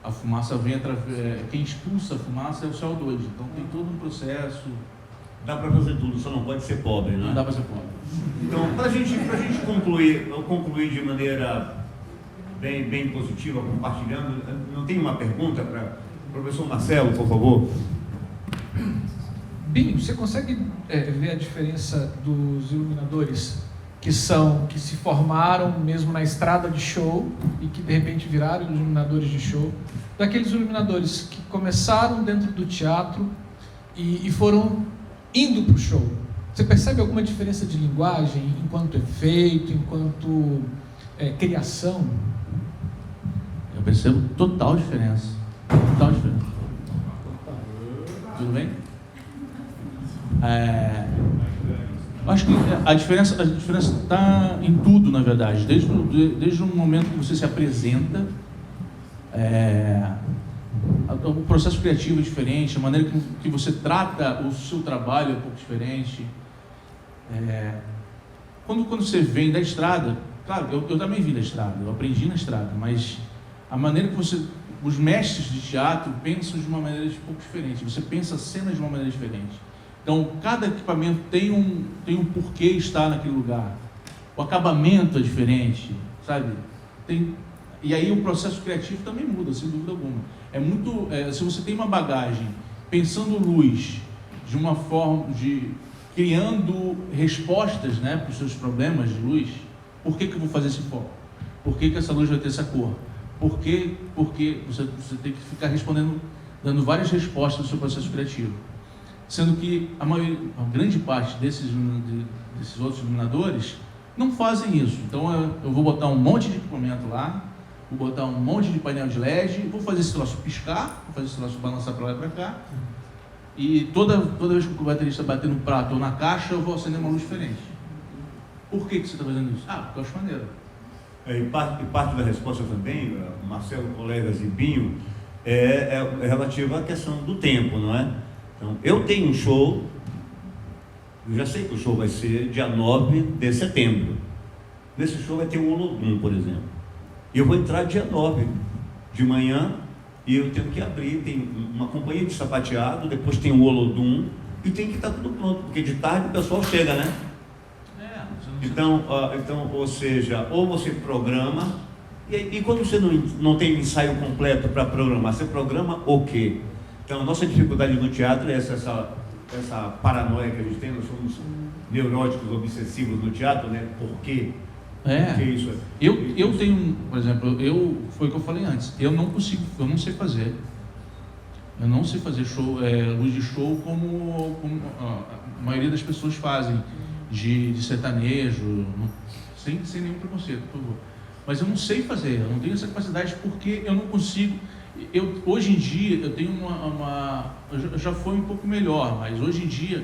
a fumaça vem através... Quem expulsa a fumaça é o CO2. Então tem todo um processo... Dá para fazer tudo, só não pode ser pobre, né? Não dá para ser pobre. Então, para a gente concluir de maneira bem positiva, compartilhando, não tem uma pergunta para o professor Marcelo, por favor? Binho, você consegue ver a diferença dos iluminadores que se formaram mesmo na estrada de show e que de repente viraram iluminadores de show, daqueles iluminadores que começaram dentro do teatro e foram indo para o show? Você percebe alguma diferença de linguagem enquanto efeito, enquanto criação? Eu percebo total diferença. Total diferença. Tudo bem? Acho que a diferença está em tudo, na verdade. Desde o momento que você se apresenta, o processo criativo é diferente, a maneira que você trata o seu trabalho é um pouco diferente. Quando você vem da estrada, claro, eu também vim da estrada, eu aprendi na estrada, mas a maneira que os mestres de teatro pensam de uma maneira um pouco diferente, você pensa cenas de uma maneira diferente. Então, cada equipamento tem um porquê estar naquele lugar. O acabamento é diferente, sabe? E aí o processo criativo também muda, sem dúvida alguma. Se você tem uma bagagem pensando luz de uma forma criando respostas, né, para os seus problemas de luz, por que eu vou fazer esse foco? Por que essa luz vai ter essa cor? Porque você tem que ficar respondendo, dando várias respostas no seu processo criativo. Sendo que a grande parte desses outros iluminadores não fazem isso. Então eu vou botar um monte de equipamento lá, vou botar um monte de painel de LED, vou fazer esse troço piscar, vou fazer esse troço balançar para lá e para cá, e toda vez que o baterista bater no prato ou na caixa, eu vou acender uma luz diferente. Por que você está fazendo isso? Porque eu acho maneiro. E parte da resposta também, Marcelo, colegas e Binho, é relativa à questão do tempo, não é? Então, eu tenho um show, eu já sei que o show vai ser dia 9 de setembro. Nesse show vai ter um Olodum, por exemplo. E eu vou entrar dia 9 de manhã e eu tenho que abrir, tem uma companhia de sapateado, depois tem o Olodum e tem que estar tudo pronto, porque de tarde o pessoal chega, né? Então, ou seja, ou você programa, e quando você não tem ensaio completo para programar, você programa o quê? Então, a nossa dificuldade no teatro é essa paranoia que a gente tem, nós somos neuróticos, obsessivos no teatro, né? Por quê? Porque isso eu tenho, por exemplo, foi o que eu falei antes, eu não sei fazer. Eu não sei fazer show, luz de show como a maioria das pessoas fazem, de sertanejo, sem nenhum preconceito, por favor. Mas eu não sei fazer, eu não tenho essa capacidade porque eu não consigo. Hoje em dia eu tenho já foi um pouco melhor, mas hoje em dia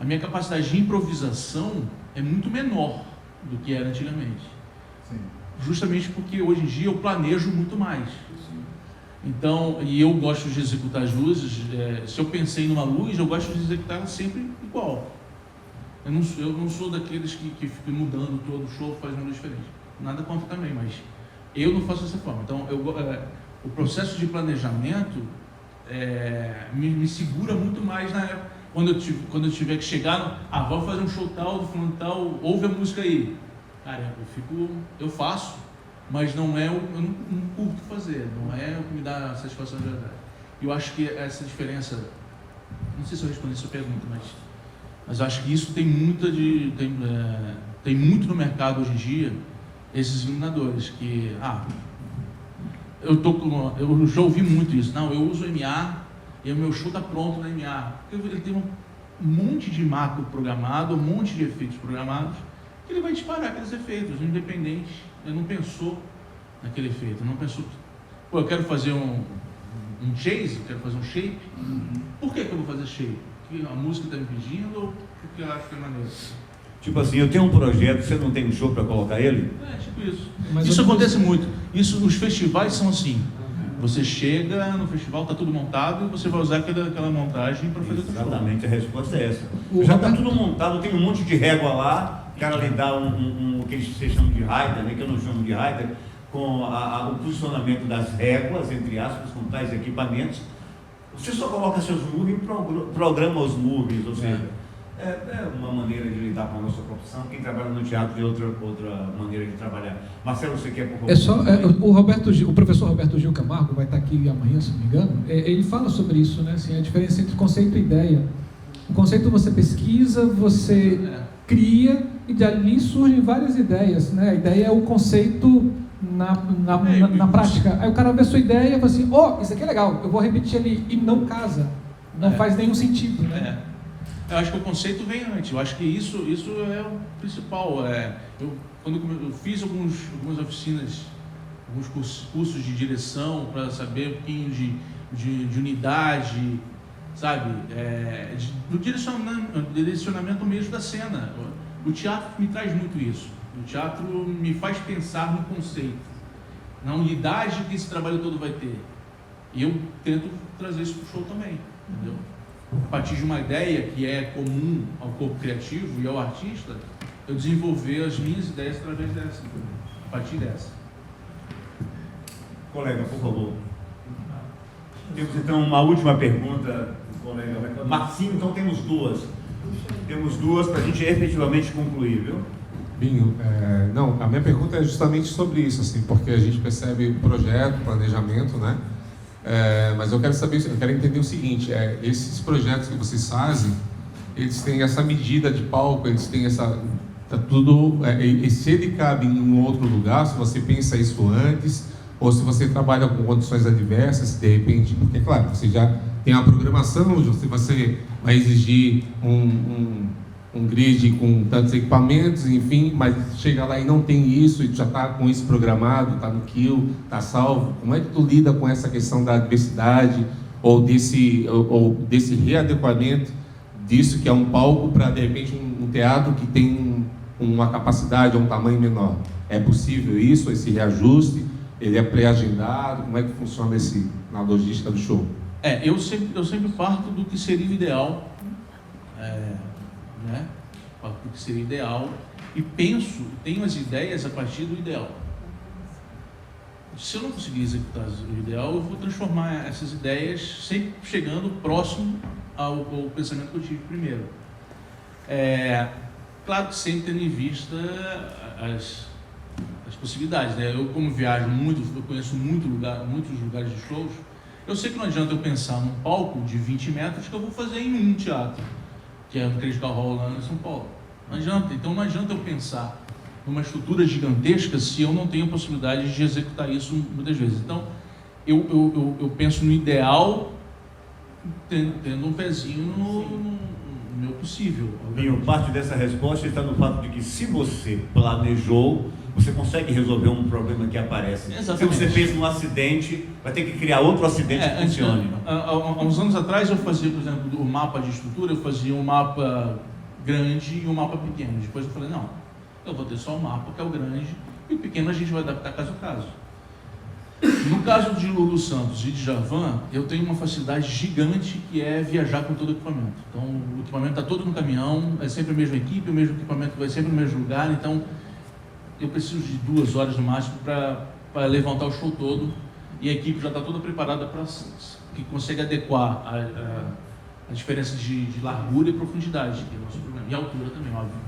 a minha capacidade de improvisação é muito menor do que era antigamente. Sim. Justamente porque hoje em dia eu planejo muito mais. Sim. Então, e eu gosto de executar as luzes, se eu pensei numa luz, eu gosto de executá-la sempre igual. Eu não sou daqueles que ficam mudando todo o show, faz uma luz diferente. Nada contra também, mas eu não faço dessa forma. Então, o processo de planejamento me segura muito mais na época. Quando eu tiver que chegar, vamos fazer um show tal, do fulano tal, ouve a música aí. Cara, eu faço, mas eu não curto fazer, não é o que me dá satisfação de verdade. Eu acho que essa diferença, não sei se eu respondi a sua pergunta, mas eu acho que isso tem muito no mercado hoje em dia, esses iluminadores que, eu já ouvi muito isso, não, eu uso MA e o meu show está pronto na MA, porque ele tem um monte de macro programado, um monte de efeitos programados, que ele vai disparar aqueles efeitos, independente, ele não pensou naquele efeito, não pensou, eu quero fazer um chase, quero fazer um shape, por que eu vou fazer shape? Porque a música está me pedindo ou porque eu acho que é maneiro? Tipo assim, eu tenho um projeto, você não tem um show para colocar ele? Tipo isso. Isso acontece muito. Os festivais são assim. Você chega no festival, está tudo montado e você vai usar aquela montagem para fazer o show. Exatamente, a resposta é essa. Já está tudo montado, tem um monte de régua lá, o cara lhe dá o que vocês chamam de rider, né, que eu não chamo de rider, com o posicionamento das réguas, entre aspas, com tais equipamentos. Você só coloca seus movies e programa os movies, ou seja, é uma maneira de lidar com a nossa profissão. Quem trabalha no teatro tem outra maneira de trabalhar. Marcelo, você quer, por favor? O professor Roberto Gil Camargo vai estar aqui amanhã, se não me engano, ele fala sobre isso, né? Assim, a diferença entre conceito e ideia. O conceito você pesquisa, você cria, e dali surgem várias ideias, né? A ideia é o conceito na prática. Aí o cara vê a sua ideia e fala assim, isso aqui é legal, eu vou repetir ali, e não casa, não faz nenhum sentido, né? Eu acho que o conceito vem antes, eu acho que isso é o principal. Quando eu fiz algumas oficinas, alguns cursos de direção para saber um pouquinho de unidade, sabe? Do direcionamento mesmo da cena. O teatro me traz muito isso. O teatro me faz pensar no conceito, na unidade que esse trabalho todo vai ter. E eu tento trazer isso para o show também, entendeu? A partir de uma ideia que é comum ao corpo criativo e ao artista, eu desenvolver as minhas ideias através dessa, a partir dessa. Colega, por favor. Temos então uma última pergunta do colega Marcinho, então temos duas. Temos duas para a gente efetivamente concluir, viu? Binho, não, a minha pergunta é justamente sobre isso, assim, porque a gente percebe projeto, planejamento, né? Mas eu quero saber, eu quero entender o seguinte: esses projetos que vocês fazem, eles têm essa medida de palco, eles têm essa, tá tudo, e se ele cabe em um outro lugar, se você pensa isso antes, ou se você trabalha com condições adversas, de repente, porque claro, você já tem uma programação, você vai exigir um grid com tantos equipamentos, enfim, mas chega lá e não tem isso, e já está com isso programado, está no queue, está salvo. Como é que tu lida com essa questão da adversidade ou desse readequamento disso, que é um palco, para, de repente, um teatro que tem uma capacidade ou um tamanho menor? É possível isso, esse reajuste? Ele é pré-agendado? Como é que funciona na logística do show? Eu sempre parto do que seria o ideal, né? Parto do que seria ideal e tenho as ideias a partir do ideal. Se eu não conseguir executar o ideal, eu vou transformar essas ideias sempre chegando próximo ao pensamento que eu tive primeiro. Claro que sempre tendo em vista as possibilidades, né? Eu, como viajo muito, eu conheço muitos lugares de shows, eu sei que não adianta eu pensar num palco de 20 metros que eu vou fazer em um teatro, que é no Critical Hall lá em São Paulo. Não adianta. Então não adianta eu pensar numa estrutura gigantesca se eu não tenho a possibilidade de executar isso muitas vezes. Então eu penso no ideal, tendo um pezinho no meu possível. Binho, parte dessa resposta está no fato de que, se você planejou, você consegue resolver um problema que aparece. Exatamente. Se você fez um acidente, vai ter que criar outro acidente que funcione. Há uns anos atrás eu fazia, por exemplo, o mapa de estrutura, eu fazia um mapa grande e um mapa pequeno. Depois eu falei, não, eu vou ter só o mapa, que é o grande, e o pequeno a gente vai adaptar caso a caso. No caso de Lulu Santos e de Javan, eu tenho uma facilidade gigante, que é viajar com todo o equipamento. Então, o equipamento está todo no caminhão, é sempre a mesma equipe, o mesmo equipamento vai sempre no mesmo lugar, então eu preciso de 2 horas no máximo para levantar o show todo, e a equipe já está toda preparada para que consegue adequar a diferença de largura e profundidade, que é o nosso problema, e altura também, óbvio.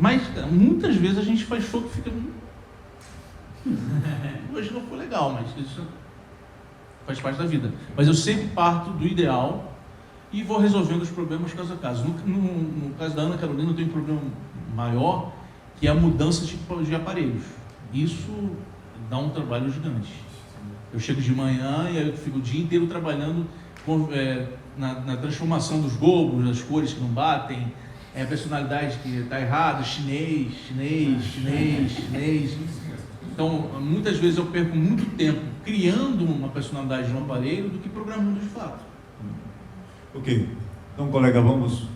Mas muitas vezes a gente faz show que fica... Hoje não foi legal, mas isso faz parte da vida. Mas eu sempre parto do ideal e vou resolvendo os problemas caso a caso. No caso da Ana Carolina, eu tenho um problema maior, que é a mudança de aparelhos. Isso dá um trabalho gigante. Eu chego de manhã e aí eu fico o dia inteiro trabalhando na transformação dos globos, das cores que não batem, a personalidade que está errada, chinês. Então, muitas vezes eu perco muito tempo criando uma personalidade no aparelho do que programando de fato. Ok. Então, colega, vamos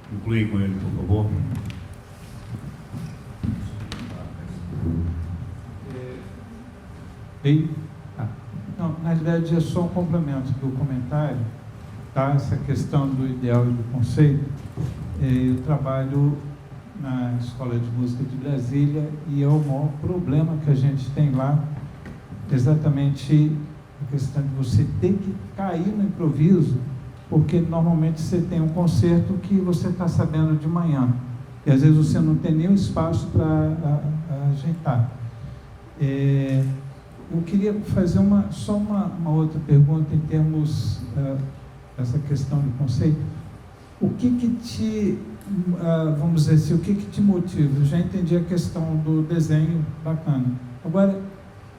concluir com ele, por favor. Não, na realidade é só um complemento do comentário, tá? Essa questão do ideal e do conceito. Eu trabalho na Escola de Música de Brasília e é o maior problema que a gente tem lá, exatamente a questão de você ter que cair no improviso, porque normalmente você tem um concerto que você está sabendo de manhã, e às vezes você não tem nem o espaço para ajeitar. Eu queria fazer só uma outra pergunta em termos dessa questão do conceito. O que te, vamos dizer assim, o que te motiva? Eu já entendi a questão do desenho, bacana. Agora,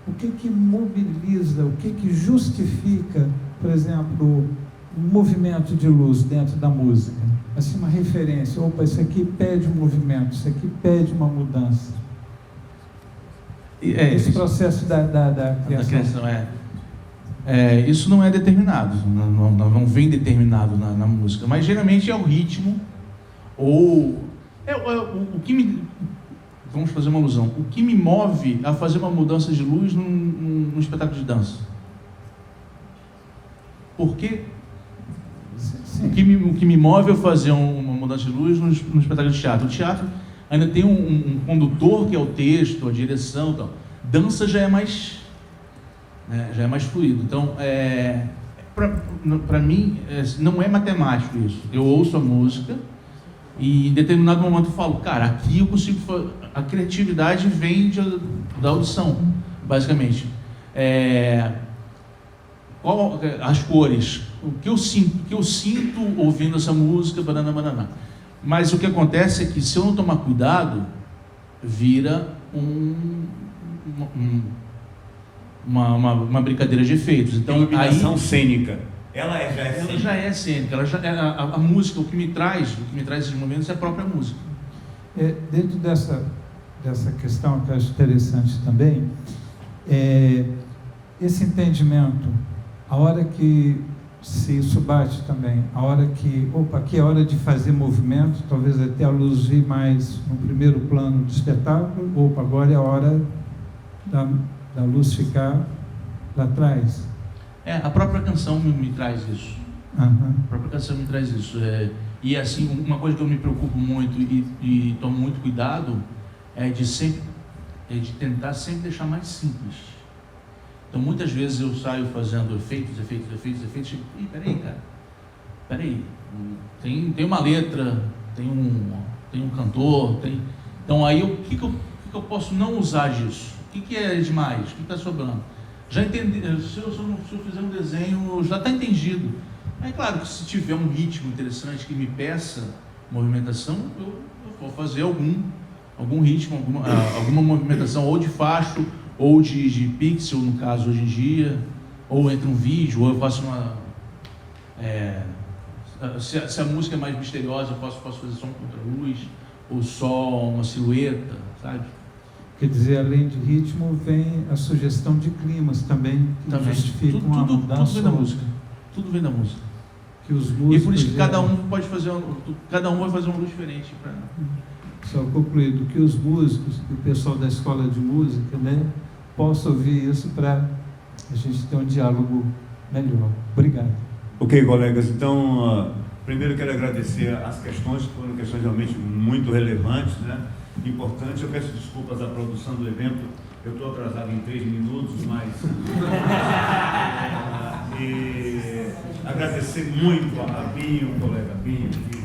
o que mobiliza, o que justifica, por exemplo, um movimento de luz dentro da música? Assim, uma referência. Opa, isso aqui pede um movimento, isso aqui pede uma mudança. Esse processo da criação. Isso não é determinado, não vem determinado na música, mas geralmente é o ritmo ou o que me... Vamos fazer uma alusão. O que me move a fazer uma mudança de luz num espetáculo de dança? Porque o que me move a fazer uma mudança de luz no espetáculo de teatro? O teatro ainda tem um condutor que é o texto, a direção e tal. Dança já é mais fluido. Então, para mim, não é matemático isso. Eu ouço a música e em determinado momento eu falo, cara, aqui eu consigo... A criatividade vem da audição, basicamente. As cores, o que eu sinto ouvindo essa música, banana, banana. Mas o que acontece é que se eu não tomar cuidado, vira uma brincadeira de efeitos. Então, iluminação cênica. Ela já é cênica. A música, o que me traz esses momentos é a própria música. Dentro dessa questão que eu acho interessante também, esse entendimento, a hora que se isso bate também, a hora que, aqui é hora de fazer movimento, talvez até a luz vir mais no primeiro plano do espetáculo, agora é a hora da luz ficar lá atrás. A própria canção me traz isso. Uhum. A própria canção me traz isso. E assim, uma coisa que eu me preocupo muito e tomo muito cuidado é de tentar sempre deixar mais simples. Então, muitas vezes eu saio fazendo efeitos, e peraí, cara, tem uma letra, tem um cantor, então aí o que eu posso não usar disso? O que é demais? O que está sobrando? Já entendi, se eu fizer um desenho, já está entendido. É claro que se tiver um ritmo interessante que me peça movimentação, eu vou fazer algum ritmo, alguma movimentação, ou de facho, ou de pixel, no caso, hoje em dia, ou entre um vídeo, ou eu faço uma... se a música é mais misteriosa, eu posso fazer só um contra-luz, ou só uma silhueta, sabe? Quer dizer, além de ritmo, vem a sugestão de climas também, que justifica uma mudança. Tudo vem da música. Tudo vem da música. Que os músicos, e por isso que cada um vai fazer uma luz diferente. Só concluído que os músicos, que o pessoal da escola de música, né, possa ouvir isso para a gente ter um diálogo melhor. Obrigado. Ok, colegas. Então, primeiro quero agradecer as questões, que foram questões realmente muito relevantes, né? Importantes. Eu peço desculpas à produção do evento. Eu estou atrasado em 3 minutos, mas... e agradecer muito a Binho, o colega Binho, que